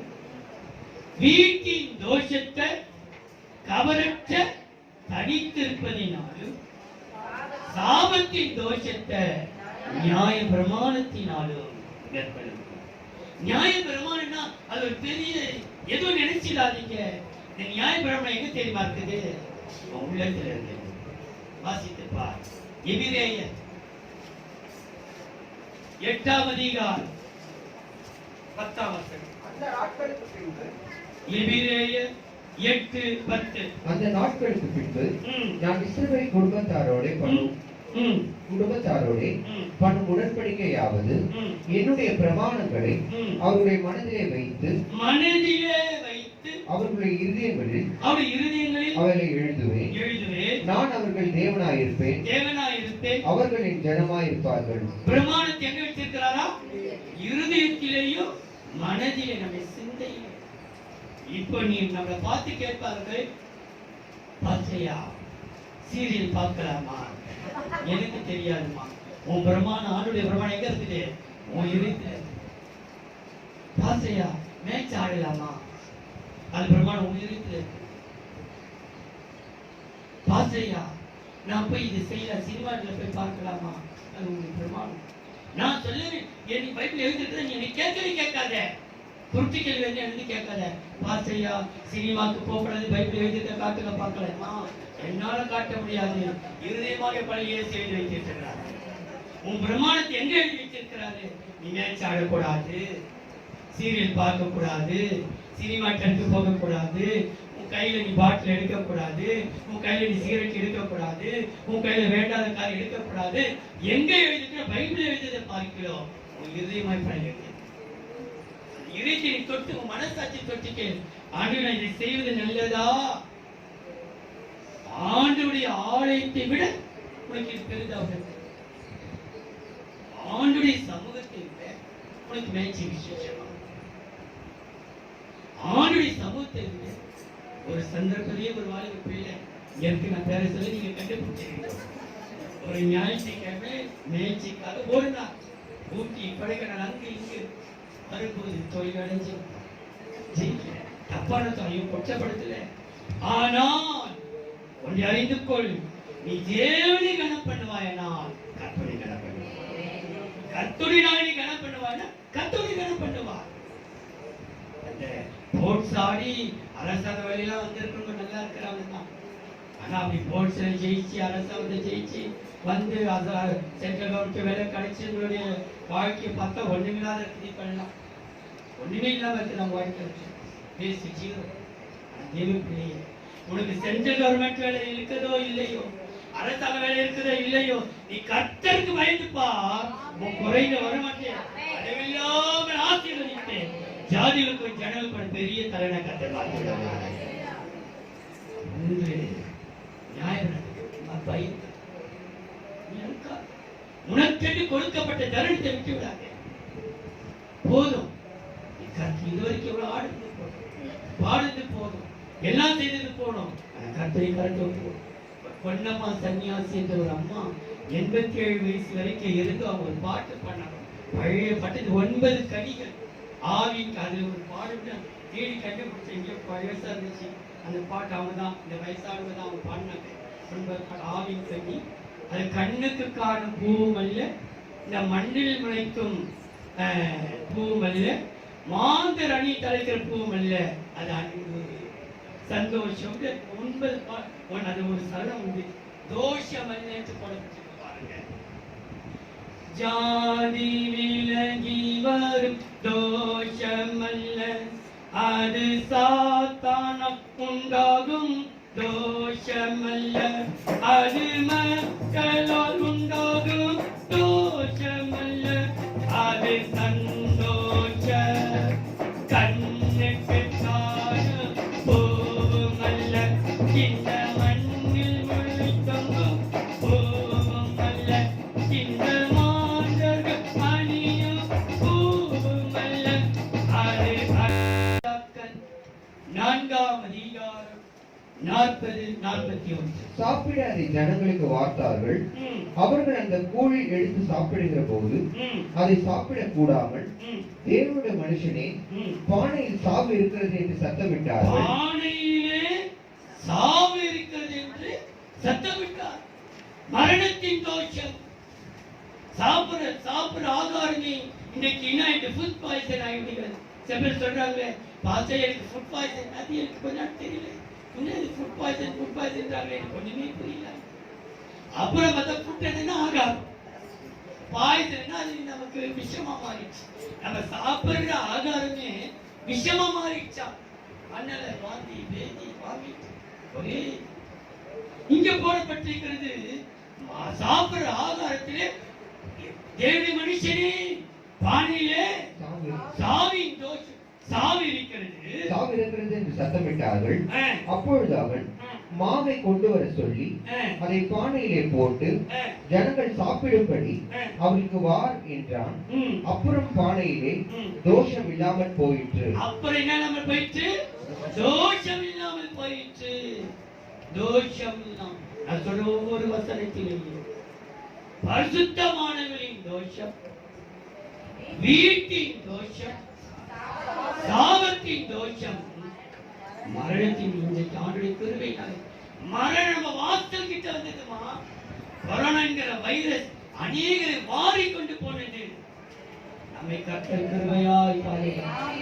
வீட்டின் தோஷத்தை கவரற்ற தனித்திருப்பதினாலும் சாபத்தின் தோஷத்தை நியாய பிரமாணத்தினாலும் மேற்கொள்ளும். நியாய பிரமாணம்னா அது ஒரு பெரிய ஏதோ நினைச்சிடாதீங்க. இந்த நியாய பிரமாணம் எங்க தெரியுமா இருக்குது? உள்ளத்துல இருக்கு. வாசித்து பார். எபிரேயர் 8ஆம் அதிகாரம் 10ஆம் வசனம். அந்த நாட்களுக்கு பின்பு எபிரேயர் 8:10. அந்த நாட்களுக்கு பின்பு ம், நான் இஸ்ரவேல் குடும்பத்தாரோடே பண்ணும் ம், குடும்பத்தாரோடே ம், பண்ணும் உடன்படிக்கையாவது ம், என்னுடைய பிரமாணங்களை ம். அவருடைய மனதிலே வைத்து மனதிலே வைத்து அவர்களுடைய இருதயங்களில் அவருடைய இருதயங்களில் அவர்களை எழுதுவேன். எழுதுவேன். நான் அவர்கள் தேவனாயிருப்பேன், தேவனாயிருப்பேன். அவர்கள் என் ஜனமாயிருப்பார்கள். பிரமாணத்தை எங்க வச்சிருக்கிறாரா? இருதயத்திலேயும் மனதிலே நம்ம சிந்தையில. இப்போ நீ நம்மளை பார்த்து கேட்பார்கள், பாத்தியா சீரியல் பார்க்கலாமா? எனக்கு தெரியாதுமா. உன் பிரமாணம் ஆளுடைய பிரமாணம் எங்க இருக்குது? உன் இருதயத்துல. பாத்தியா மேட்ச் ஆடலாமா? அது பிரமாணம் உன் இருதயத்துல. பாத்தியா நான் போய் இது செய்யல, சினிமாட்டில் போய் பார்க்கலாமா? அது உங்களுக்கு பிரமாணம். நான் சொல்லுவேன், என் பைபிள் எழுதிருக்கிறத நீ கேட்கவே கேட்காத. குருட்டு கேள்வி எழுதி கேட்காத. பாசையா சினிமாக்கு போகக்கூடாது, பைபிள் எழுதிருக்க காட்டுங்க பார்க்கலாமா? என்னால காட்ட முடியாது. இருதயமாக பழைய செய்தி வைத்திருக்கிறார். உன் பிரமாணத்தை எங்க எழுதி வச்சிருக்கிறாரு? நீ மேட்ச் ஆடக்கூடாது, சீரியல் பார்க்க கூடாது, சினிமா டென்ட் போக கூடாது, உன் கையில நீ பாட்டில் எடுக்க கூடாது, உன் கையில நீ சிகரெட் எடுக்க கூடாது, உன் கையில வேண்டாத காரியம் எடுக்க கூடாது. எங்க எழுதிருக்கிற? பைபிள் எழுதியதை பார்க்கிறோம். உன் இருதயமாய் பழைய இறைச்சி தொட்டு உன் மனசாட்சி தொட்டுக்கு ஆண்டவரே இதை செய்வது நல்லதா? ஆண்டவருடைய ஆலயத்தை விட உனக்கு இது பெரிதா? ஆண்டவருடைய சமூகத்தை விட உனக்கு மேய்ச்சி விசேஷமா? ஆண்டவருடைய சமூகத்தை விட ஒரு சந்தர்ப்பத்திலேயே ஒரு வாலிப பிள்ளை எனக்கு நான் பேர சொல்லி நீங்க கண்டுபிடிச்சிருக்கீங்க. ஒரு ஞாயிற்றுக்கிழமை மேய்ச்சிக்காக ஒரு நாள் ஊட்டி கொடைக்கானல் அங்கு இங்கு வரும்போது தொழில் அடைஞ்சு ஜெயிக்கிறேன். தப்பான தொழில் கொச்சப்படுத்தல. ஆனால் ஒன்றை அறிந்து கொள், நீ தேவனை கனம் பண்ணுவாயனால் கர்த்தரை கனம் பண்ணுவாய். கர்த்தரை நீ கனம் பண்ணுவாய்னா கர்த்தரை கனம் பண்ணுவாய். அந்த போட்ஸ் ஆடி அரசாங்க வேலையெல்லாம் வந்திருக்கிறவங்க நல்லா இருக்கிறாங்க தான். ஆனா அப்படி போட்ஸ்ல ஜெயிச்சு அரசாங்கத்தை ஜெயிச்சு வந்து சென்ட்ரல் கவர்மெண்ட் வேலை கிடைச்சி உங்களுடைய வாழ்க்கையை பார்த்தா ஒண்ணுமில்லாத இது பண்ணலாம். ஒண்ணுமே இல்லாம இருக்கு நம்ம வாழ்க்கை பேசி ஜீரோ. தேவ பிள்ளையே, உனக்கு சென்ட்ரல் கவர்மெண்ட் வேலை இருக்குதோ இல்லையோ, அரசாங்க வேலை இருக்குதோ இல்லையோ, நீ கர்த்தருக்கு பயந்துப்பா, குறைந்த வரமாட்டேன். அதுவில்லாமல் ஆசீர்வதிப்பேன். ஜாதிகளுக்கும் ஜனங்களுக்கும் பெரிய தலைவனை கர்த்தர் மாற்றி விடுவார். உனக்கென்று கொடுக்கப்பட்ட தருணத்தை விட்டு விடாதே. போதும், இதுவரைக்கும் எவ்வளவு ஆடுறது போதும், பாடுறது போதும், எல்லாம் செய்தது போதும். கர்த்தரை கரண்டு பொன்னம்மா சன்னியாசி என்ற ஒரு அம்மா 87 வயசு வரைக்கும் இருந்து அவங்க ஒரு பாட்டு பண்ணாங்க. பழைய பாட்டு 9 கனிகள் ஆவிக்கு அது ஒரு பாடு தேடி கண்டுபிடிச்ச இங்கே வயசா இருந்துச்சு. அந்த பாட்டு அவங்க தான், இந்த வயசானவங்க தான் அவங்க பாடினாங்க. 9 பாட்டு ஆவின் கனி. அது கண்ணுக்கு காணும் பூவும் அல்ல, இந்த மண்ணில் முளைக்கும் பூவும் அல்ல, மாந்தர் அணி தலைக்கிற பூவும் அல்ல, அது அன்பு சந்தோஷம். 9 பாட்டு அது ஒரு சரணம் உண்டு. தோஷம் அல்ல போடப்பட்டு பாருங்க. ஜாதி விலகி வரும் தோஷம் அல்ல, அது சாத்தானம் உண்டாகும் தோஷமல்ல, அது மக்களால் உண்டாகும் தோஷமல்ல, அது சந்தோஷ கண்ணுக்கு காணும் பூவுமல்ல, இந்த மண்ணில் முளைத்தொங்கும் பூவுமல்ல, இந்த மாந்தர்கள் அணியும் பூவுமல்ல, அது 4ஆம் அதிகாரம் 40-41. சாப்பிட அதை ஜனங்களுக்கு வார்த்தார்கள். அவர்கள் அந்த கூழை எடுத்து சாப்பிடுகிற போது அதை சாப்பிடக் கூடாமல், தேவனுடைய மனுஷனே, பானையில் சாவு இருக்கிறது என்று சத்தமிட்டார்கள். பானையிலே சாவு இருக்கிறது என்று சத்தமிட்டார். மரணத்தின் தோஷம். சாப்பிடுற ஆகாரமே இன்னைக்கு என்ன ஃபுட் பாய்சன் ஆகிவிடுகிறது. சில பேர் சொல்றாங்க, பாஸ்டர் எனக்கு ஃபுட் பாய்சன், அது எனக்கு கொஞ்ச நாள் தெரியல. ஃபுட் பாய்சன் எனக்கு ஒண்ணுமே புரியல. அப்புறம் பார்த்தா ஃபுட் என்னன்னா ஆகாரம், பாய்சன் அது நமக்கு விஷமா மாறிடுச்சு. நம்ம சாப்பிடுற ஆகாரமே விஷமா மாறிடுச்சா? அதனால வாந்தி பேதி வாமிட்டு ஒரே இங்க போடப்பட்டிருக்கிறது. சாப்பிடுற ஆகாரத்திலே தேவனுடைய மனுஷனே, பானையிலே சாவின் தோஷம், சாவு இருக்கிறது என்று சத்தமிட்டார்கள். அப்பொழுது அவன் மாவை கொண்டு வர சொல்லி அதை பானையிலே போட்டு ஜனங்கள் சாப்பிடும்படி அவருக்கு வார் என்றான். அப்புறம் பானையிலே தோஷம் இல்லாமல் போயிற்று. அப்புறம் என்ன இல்லாமல் போயிற்று? தோஷம் இல்லாமல் போயிற்று. தோஷம் இல்லாமல். நான் சொல்ற ஒவ்வொரு வசனத்திலேயும் பரிசுத்தமானவரின் தோஷம், வீட்டின் தோஷம், சாபத்தின் தோஷம், மரணத்தின் இந்த ஆண்டுடைய கிருபையினால மரணம் நம்ம வாசல் கிட்ட வந்ததுமா. கொரோனா என்கிற வைரஸ் அநேகரை வாரி கொண்டு போனது. நம்மை கர்த்தர் கிருபையாய் பாதுகாத்தார்.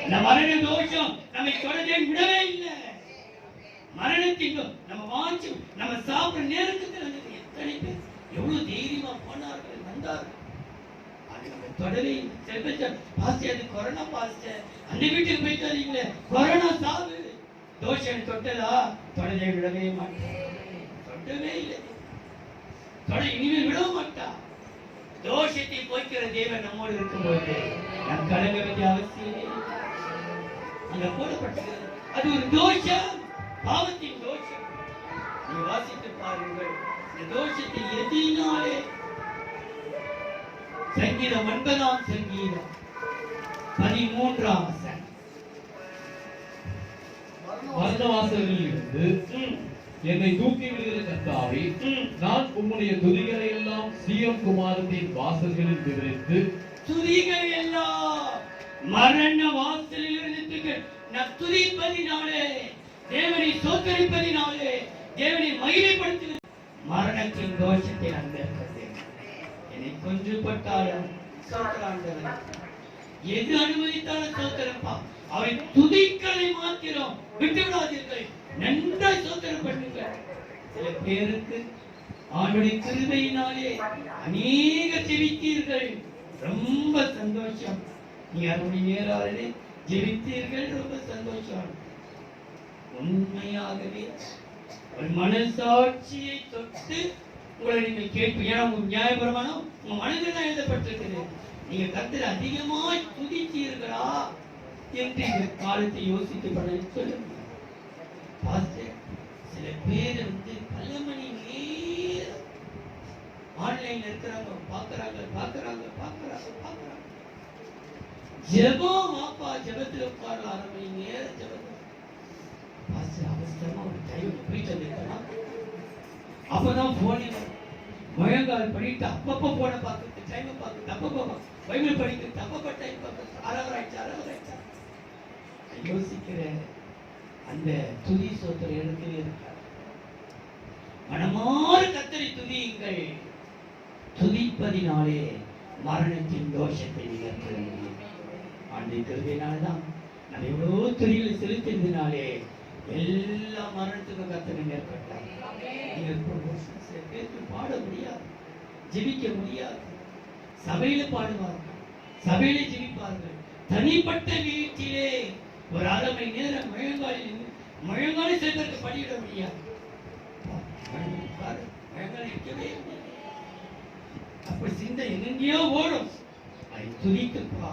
இந்த மரண தோஷம் நம்மை தொடர்ந்தே விடவே இல்லை. மரணத்தின் நம்ம வாஞ்சி நம்ம சாப்பிட நேரத்துக்கு வந்தது. எத்தனை பேர் எவ்வளவு தைரியமா போனார்கள், வந்தார்கள். அது நம்ம தொடவே பாஸ்டர், கொரோனா பாஸ்டர், அந்த வீட்டுக்கு போயிட்டு வரீங்களே, கொரோனா சாவு. தோஷம் தொட்டதா? தொடரை விடவே மாட்டேன், தொட்டவே இல்லை, இனிமேல் விட மாட்டா. தோஷத்தை போய்க்கிற தேவன் நம்மோடு இருக்கும்போது நம் கலங்க வேண்டிய அவசியம் அங்க போடப்பட்டிருக்கிறது. அது ஒரு தோஷம், பாவத்தின் தோஷம். நீ வாசித்து பாருங்கள் இந்த தோஷத்தை எதினாலே. சங்கீதம் 9ஆம் சங்கீதம் 13ஆம் வசனம். மரண வாசல்களில் இருந்து என்னை தூக்கி விடுகிற கர்த்தாவே, நான் உம்முடைய துதிகளை எல்லாம் சீயோன் குமாரத்தின் வாசல்களில் விவரித்து துதிகள் எல்லாம் மரண வாசலில் இருந்து நான் துதிப்பதினாலே, தேவனை சோத்தரிப்பதினாலே, தேவனை மகிமைப்படுத்துவது மரணத்தின் தோஷத்தை நான் மேற்கொண்டேன். என்னை கொன்றுபட்டாலும் சோத்தராண்டவன், எது அனுமதித்தாலும் சோத்தரப்பா. அவை துதிக்களை மாத்திரம் விட்டு விடாதீர்கள், நன்றாய் சோத்திரம் பண்ணுங்கள். சில பேருக்கு ஆண்டுடைய கிருபையினாலே அநேக ஜெபித்தீர்கள், ரொம்ப சந்தோஷம். நீ அருமை நேராளே ஜெபித்தீர்கள், ரொம்ப சந்தோஷம். உண்மையாகவே ஒரு மனசாட்சியை தொட்டு உங்களை நீங்கள் கேட்பீங்க. ஏன்னா உங்க நியாயபிரமாணம் உங்க மனதில் தான் எழுதப்பட்டிருக்குது. நீங்க கர்த்தரை அதிகமாய் துதித்தீர்களா என்று இந்த காலத்தை யோசித்து பண்ண சொல்லுங்க. சில பேர் பல மணி நேரம் ஆன்லைன்ல இருக்கிறாங்க, பாக்குறாங்க. ஜெபம் வாப்பா, ஜெபத்துல உட்கார 1/2 மணி நேரம் ஜெபம். அவசரமா ஒரு டைம் போயிட்டு வந்துருக்கலாம். அப்பதான் போனே முழங்கால் பண்ணிட்டு அப்பப்போ போன பார்க்குறது, டைமை பார்க்குறது, அப்பப்போ பைபிள் படிக்கிறது, அப்பப்போ டைம் பார்க்குறது. அரவராய்ச்சா யோசிக்கிறேன். அந்த துதி சோத்திர இடத்துல இருக்கார். மனமாறு கர்த்தரை துதியுங்கள். துதிப்பதினாலே மரணத்தின் தோஷத்தை நிகழ்த்த முடியும். ஆண்டு கருவினால்தான் நம்ம எவ்வளவு துதிகளை செலுத்தினாலே எல்லா மரணத்துக்கும் கர்த்தரை மேற்கொண்டார். பாட முடியாது, ஜெபிக்க முடியாது. சபையில பாடுவார்கள், சபையில ஜெபிப்பார்கள். தனிப்பட்ட வீட்டிலே ஒரு 1/2 மணி நேரம் முழங்காலில் செல்வதற்கு படியிட முடியாது. முழங்கால் இருக்கவே அப்படி சிந்தை எங்கெங்கேயோ ஓடும். அதை துதித்துப்பா.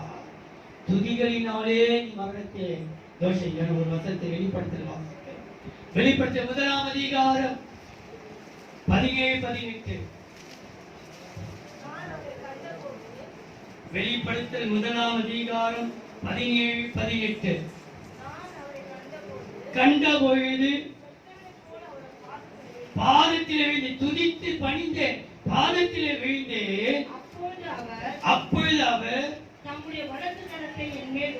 துதிகளினாலே நீ மரணத்தை தோஷம். ஒரு வசனத்தை வெளிப்படுத்தலாம். வெளிப்படுத்த 1ஆம் அதிகாரம் 17-18. வெளிப்படுத்தல் 1ஆம் அதிகாரம் 17-18. கண்ட பொழுது பாதத்திலே விழுந்து துதித்து பணிந்தேன், பாதத்திலே விழுந்தேன். அப்பொழுது அவர் தம்முடைய வலது கரத்தை என் மேல்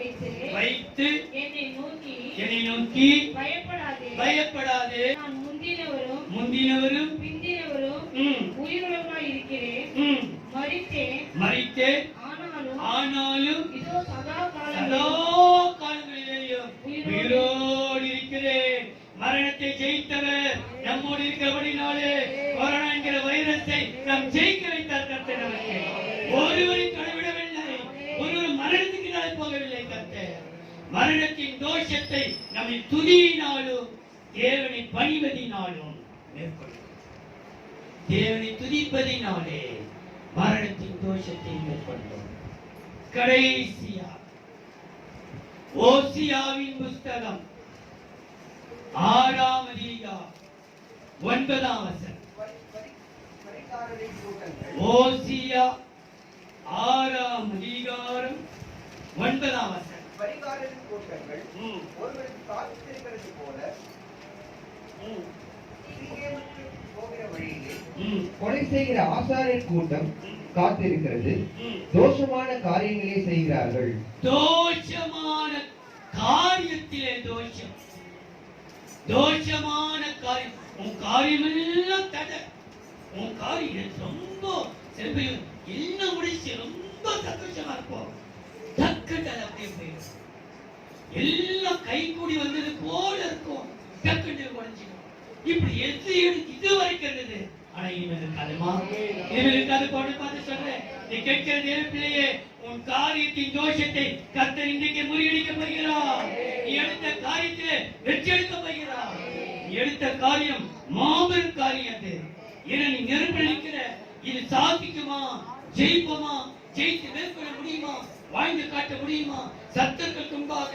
வைத்து என்னை நோக்கி பயப்படாதே, நான் முந்தினவரும் பிந்தினவரும் உயிருள்ளவராய் இருக்கிறேன். மரித்தேன், ஆனாலும் இதோ சதா காலங்களிலேயும் உயிரோடு இருக்கிறேன். மரணத்தை ஜெயித்தவர் நம்மோடு இருக்கிறபடினாலே கொரோனா என்கிற வைரஸை நாம் ஜெயிக்க வைத்தார் கர்த்தர். நமக்கு ஒருவரையும் கைவிடவில்லை, ஒருவர் மரணத்துக்கு நாள் போகவில்லை கர்த்தர். மரணத்தின் தோஷத்தை நம்மை துதியினாலும் தேவனை பணிவதினாலும் மேற்கொள்ளும். தேவனை துதிப்பதினாலே மரணத்தின் தோஷத்தை மேற்கொள்ளும். கடைசியா ஓசியாவின் புஸ்தகம் 6ஆம் அதிகாரம் 9ஆம் வசனம். ஓசியா 6ஆம் அதிகாரம் 9ஆம் வசனம். பரிகாரரின் கூட்டங்கள் ஒருவருக்கு காத்திருக்கிறது போல சீகேமுக்கு போகிற வழியிலே கொலை செய்கிற ஆசாரியர் கூட்டம் காத்திருக்கிறது. தோஷமான காரியங்களே செய்கிறார்கள். தோஷமான காரியத்திலே தோஷம், தோஷமான காரியம். உன் காரியம் எல்லாம் தடை. உன் காரியம் ரொம்ப செல்வையும் எல்லாம் முடிச்சு ரொம்ப சந்தோஷமா இருப்போம். டக்குன்னு அப்படியே போயிடும். எல்லாம் கை கூடி வந்தது போல இருக்கும், டக்குன்னு உடஞ்சிடும். இப்படி எது இது வரைக்கும் இருந்தது. ஆனா இவனுக்கு அதுமா, இவனுக்கு அது போட்டு பார்த்து சொல்றேன். நீ கேட்கிற நேரத்திலேயே உன் காரியத்தின் தோஷத்தை கர்த்தர் இன்றைக்கு முறியடிக்க போகிறார். நீ எடுத்த காரியத்திலே வெற்றி எடுக்க போகிறார். நீ எடுத்த காரியம் மாபெரும் காரியம். அது ஏன்னா நீ நெருப்பில் நிற்கிற. இது சாதிக்குமா, ஜெயிப்போமா, ஜெயித்து மேற்கொள்ள முடியுமா, வாழ்ந்து காட்ட முடியுமா, சத்துக்கள் தும்பாக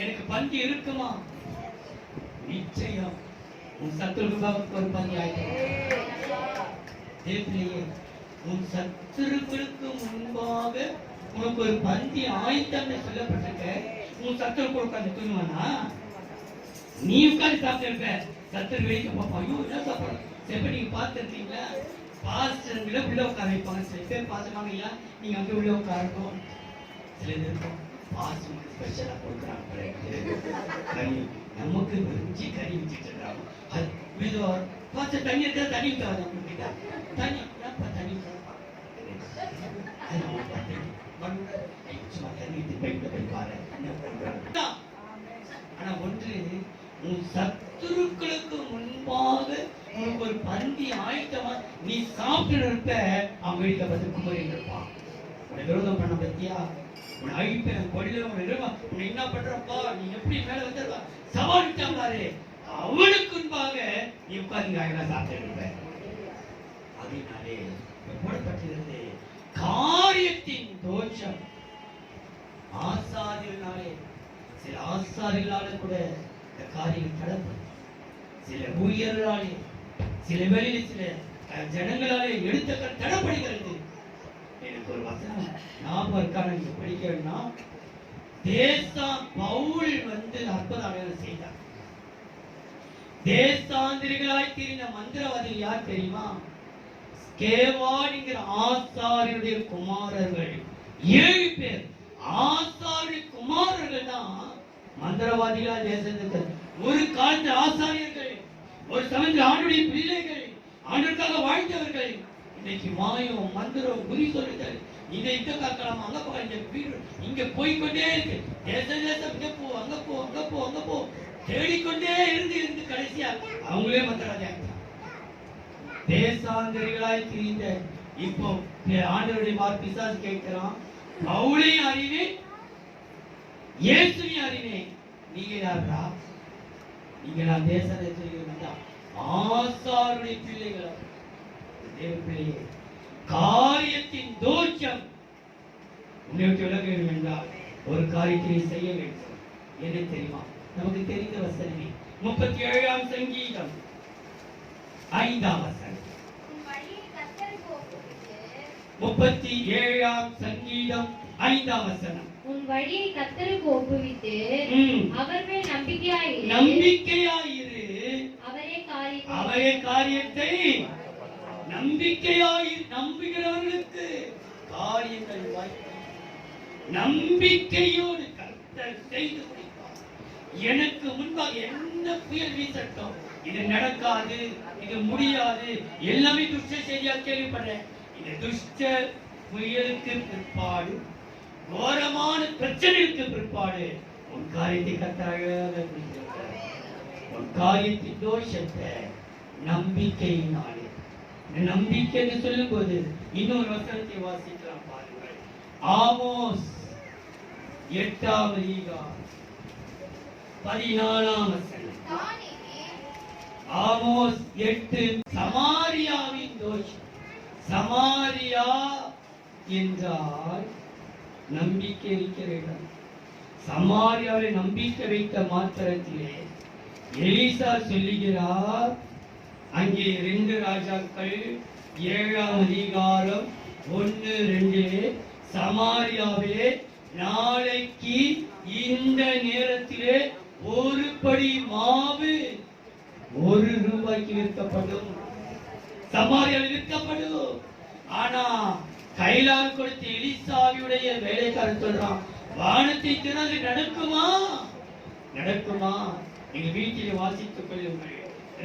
எனக்கு பந்தி இருக்குமா? நிச்சயம் உன் சத்துருவுக்கு ஒரு பந்தி ஆயிடுச்சு. உன் சத்துருக்களுக்கு முன்பாக உனக்கு ஒரு பந்தி ஆயத்தம் சொல்லப்பட்டிருக்க. உன் சத்துருக்கு உட்கார்ந்து தூங்குவானா? நீ உட்கார்ந்து சாப்பிட்டு சத்தர் வெளியே பார்ப்போம். ஐயோ என்ன சாப்பிடணும் செப்ப நீங்க பார்த்துருக்கீங்களா? பாஸ்டர்களை உள்ள உட்கார வைப்பாங்க. சில பேர் பார்த்துருக்காங்க ஐயா நீங்க அங்கே உள்ள உட்காரட்டும். சில பேர் இருக்கும் பாஸ்டர் ஸ்பெஷலா கொடுக்குறாங்க கறி, நமக்கு வெறிஞ்சி கறி வச்சுட்டு இருக்காங்க. அது விதம் பாஸ்டர் தண்ணி இருக்கா தண்ணி விட்டாது அப்படின்னா தண்ணி தண்ணி சும்மா தண்ணி போய் பாரு. ஆனா ஒன்று உன் சத்துருக்களுக்கு முன்பாக உனக்கு ஒரு பந்தி ஆயத்தமா நீ சாப்பிட்டு இருப்ப அவன் வீட்டை பார்த்து குமரி இருப்பான். உன்னை விரோதம் பண்ண பத்தியா உன்னை அழிப்பேன் கொடியில உன்னை என்ன பண்றப்பா நீ எப்படி மேல வந்துருவா சவால் விட்டாரு அவனுக்கு முன்பாக நீ உட்கார்ந்து ஆகலாம் சாப்பிட்டு இருப்ப. அப்படின்னாலே போடப்பட்டிருந்தது காரியத்தின் தோஷம். ஆசாரியர்களாலே சில ஆசாரியர்களால கூட இந்த காரியம் தடப்படும். சில ஊழியர்களாலே சில வேளையில் சில ஜனங்களாலே எடுத்த தடப்படுகிறது. எனக்கு ஒரு வசனம் ஞாபகம் இருக்கான நீங்க படிக்க வேண்டாம். பவுல் வந்து அற்புத அடையாளம் செய்தார். தேசாந்திரிகளாய் திரிந்த மந்திரவாதிகள் யார் தெரியுமா? ஸ்கேவான் என்கிற ஆசாரியருடைய குமாரர்கள் 7 பேர். ஆசாரிய குமாரர்கள் தான் மந்திரவாதிகளா தேசத்துக்கு. ஒரு காலத்து ஆசாரியர்கள், ஒரு சமயத்தில் ஆண்டுடைய பிள்ளைகள், ஆண்டுக்காக வாழ்ந்தவர்கள். இன்னைக்கு மாயம் மந்திரம் குறி சொல்லுதல் இதை இங்க காக்கலாம் அங்க போ இங்க போய்கொண்டே இருக்கு. தேசம் இங்க போ அங்க போ அங்க போ அங்க போ தேடிக்கொண்டே இருந்து கடைசியா அவங்களே மந்திரவாதியாக தேசாந்தரிகளாய் திரிந்த. இப்போ ஆண்டவருடைய பிசாசு கேட்கிறான், பவுலையும் அறிவேன் இயேசுவையும் அறிவேன், நீங்க யாரா? நீங்க நான் தேசத்தை ஆசாருடைய பிள்ளைகளா? தேவ பிள்ளையே, காரியத்தின் தோஷம் உன்னை விட்டு விலக வேண்டும் என்றால் ஒரு காரியத்தை செய்ய வேண்டும். என்ன தெரியுமா? நமக்கு தெரிந்த வசனமே 37ஆம் சங்கீதம் 5ஆம் வசனம். 37ஆம் சங்கீதம் 5ஆம் வசனம். உன் வழியை கர்த்தருக்கு ஒப்புவித்து அவர் மேல் நம்பிக்கையாயிரு. அவரே காரியத்தை நம்புகிறவர்களுக்கு காரியங்கள் வாய்க்கும். நம்பிக்கையோடு கர்த்தர் செய்து முடிப்பார். எனக்கு முன்பாக என்ன புயல் வீசட்டும் இது நடக்காது, இது முடியாது, எல்லாமே துஷ்ட செய்தியா கேள்விப்படுறேன். இந்த துஷ்ட புயலுக்கு பிற்பாடு, கோரமான பிரச்சனைக்கு பிற்பாடு உன் காரியத்தை கர்த்தராக உன் காரியத்தின் தோஷத்தை நம்பிக்கையினாலே. நம்பிக்கை என்று சொல்லும் போது இன்னொரு வசனத்தை வாசிக்கலாம் பாருங்கள். ஆமோஸ் 8ஆம் அதிகாரம் 14ஆம் வசனம். ஆமோஸ் 8. சமாரியாவின் தோஷம். சமாரியா என்றால் நம்பிக்கை வைக்கிற இடம். சமாரியாவை நம்பிக்கை வைத்த மாத்திரத்திலே எலிசா சொல்லுகிறார், அங்கே 2 ராஜாக்கள் 7ஆம் அதிகாரம் 1-2 சமாரியாவிலே நாளைக்கு இந்த நேரத்திலே ஒரு படி மாவு 1 ரூபாய்க்கு விற்கப்படும். சமாரியாவில் விற்கப்படும். ஆனா கைலால் கொடுத்த எலிசாவியுடைய வேலைக்காரன் சொல்றான், வானத்தை திறந்து நடக்குமா? நடக்குமா? எங்க வீட்டிலே வாசித்துக் கொள்ளுங்கள்.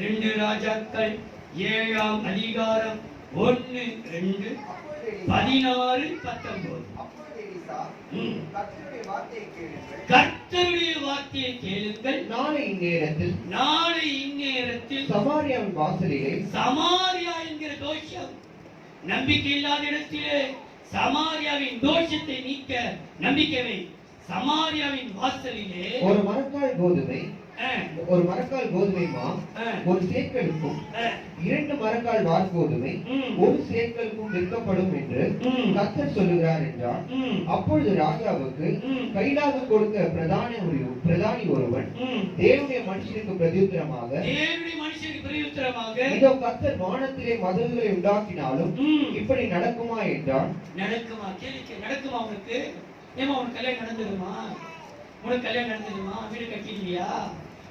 2 ராஜாக்கள் 7ஆம் அதிகாரம் 1-2 16-19. கர்த்தருடைய வார்த்தையை கேளுங்கள். நாளை இந்நேரத்தில் சமாரியாவின் வாசலிலே, சமாரியா என்கிற தோஷம், நம்பிக்கை இல்லாத இடத்திலே சமாரியாவின் தோஷத்தை நீக்க நம்பிக்கை. சமாரியாவின் வாசலிலே ஒரு மரக்கால் கோதுமை மா 1 சேக்கலுக்கும் 2 மரக்கால் வார்கோதுமை 1 சேக்கலுக்கும் விற்கப்படும் என்று கர்த்தர் சொல்லுகிறார் என்றார். அப்பொழுது ராஜாவுக்கு கைலாக கொடுத்த பிரதானி ஒருவன் தேவனுடைய மனுஷனுக்கு பிரதியுத்தரமாக, இதோ கர்த்தர் வானத்திலே மதகுகளை உண்டாக்கினாலும் இப்படி நடக்குமா என்றான். நடக்குமா? நடக்குமா? உனக்கு ஏமா உனக்கு கல்யாணம் நடந்துடுமா? உனக்கு கல்யாணம் நடந்துடுமா? வீடு கட்டிடுவியா?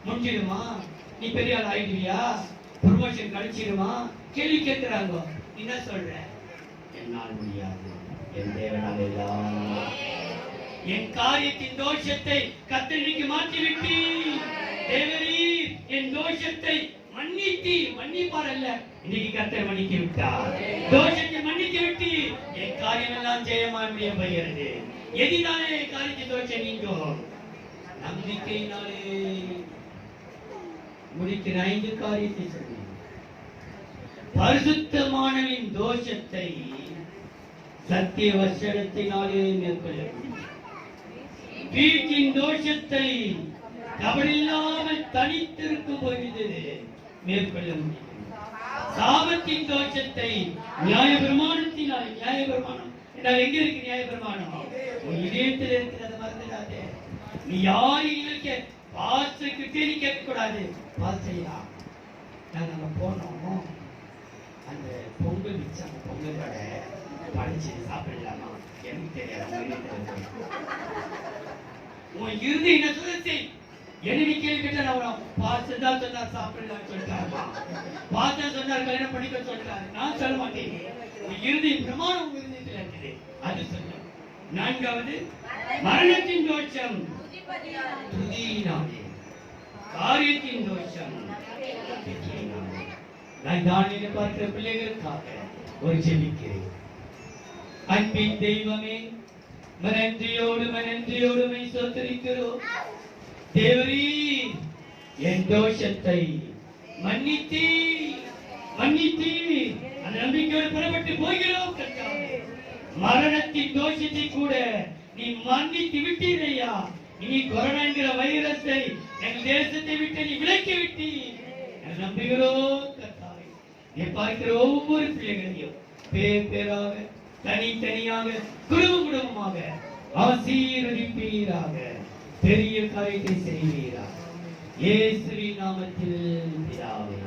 முடிஞ்சிடுமா? நீ பெரிய ஆள் ஆயிடுவியா? ப்ரொமோஷன் கிடைச்சிடுமா? கேள்வி கேட்கிறாங்க. என்ன சொல்ற? என்னால் முடியாது, என் தேவனால் எல்லாம். என் காரியத்தின் தோஷத்தை கர்த்தருக்கு மாற்றிவிட்டு தேவரீர் என் தோஷத்தை மன்னிப்பார் அல்ல, இன்னைக்கு கர்த்தர் மன்னித்து விட்டார். தோஷத்தை மன்னித்து விட்டு என் காரியம் எல்லாம் ஜெயமாய் முடிய போகிறது. எதினாலே காரியத்தின் தோஷம் நீங்கும்? நம்பிக்கையினாலே. முடிக்கிற 5 காரியத்தை சொல்லி பரிசுத்தமானவின் தோஷத்தை சத்திய வசனத்தினாலே மேற்கொள்ள முடியும். வீட்டின் தோஷத்தை கபடில்லாமல் தனித்திருக்கும் பொழுது மேற்கொள்ள முடியும். சாபத்தின் தோஷத்தை நியாயபிரமாணத்தினால். நியாயபிரமாணம் என்றால் எங்க இருக்கு? நியாயபிரமாணம் உன் இதயத்தில் இருக்கிறது, மறந்துடாதே. நீ யாரையும் பாஸ்டர்கிட்டே நீ கேட்க கூடாது. பாஸ்டர்யா, நாங்க போனோம், அந்த பொங்கல் வச்சாங்க, பொங்கல் கடை படிச்சு சாப்பிடலாமா? எனக்கு தெரியாது. உன் இறுதி என்ன சொல்லுச்சு? என்ன கேள்வி கேட்டா பாஸ்டர் தான் சொன்னார் சாப்பிடலாம்னு சொல்லிட்டாருமா, பாஸ்டர் சொன்னார் கல்யாணம் பண்ணிக்க சொல்லிட்டாரு. நான் சொல்ல மாட்டேன். உன் இறுதி பிரமாணம் உன் இருதயத்தில் இருக்குது, அது சொல்ல. 4வது மரணத்தின் தோஷம் துதியினாலே. காரியத்தின் தோஷம் துதியினாலே. நான் தானியேலை பார்க்கிற பிள்ளைகளுக்காக ஒரு ஜெபிக்கிறேன். அன்பின் தெய்வமே, மனன்றியோடு ஸ்தோத்திரிக்கிறோம். தேவரீர் என் தோஷத்தை மன்னித்தி அந்த நம்பிக்கையோடு புறப்பட்டு போகிறோம். கர்த்தாவே, மரணத்தின் தோஷத்தை கூட நீ மன்னித்து விட்டீரையா. இனி கொரோனா என்கிற வைரஸை எங்கள் தேசத்தை விட்டு நீ விலக்கி விட்டீர். நம்புகிறோம் கர்த்தாவே. நீ பார்க்கிற ஒவ்வொரு பிள்ளைகளையும் பேர் பேராக, தனித்தனியாக, குடும்பமாக ஆசீர்வதிப்பீராக. பெரிய காரியத்தை செய்வீராக. இயேசுவின் நாமத்தில் பிதாவே.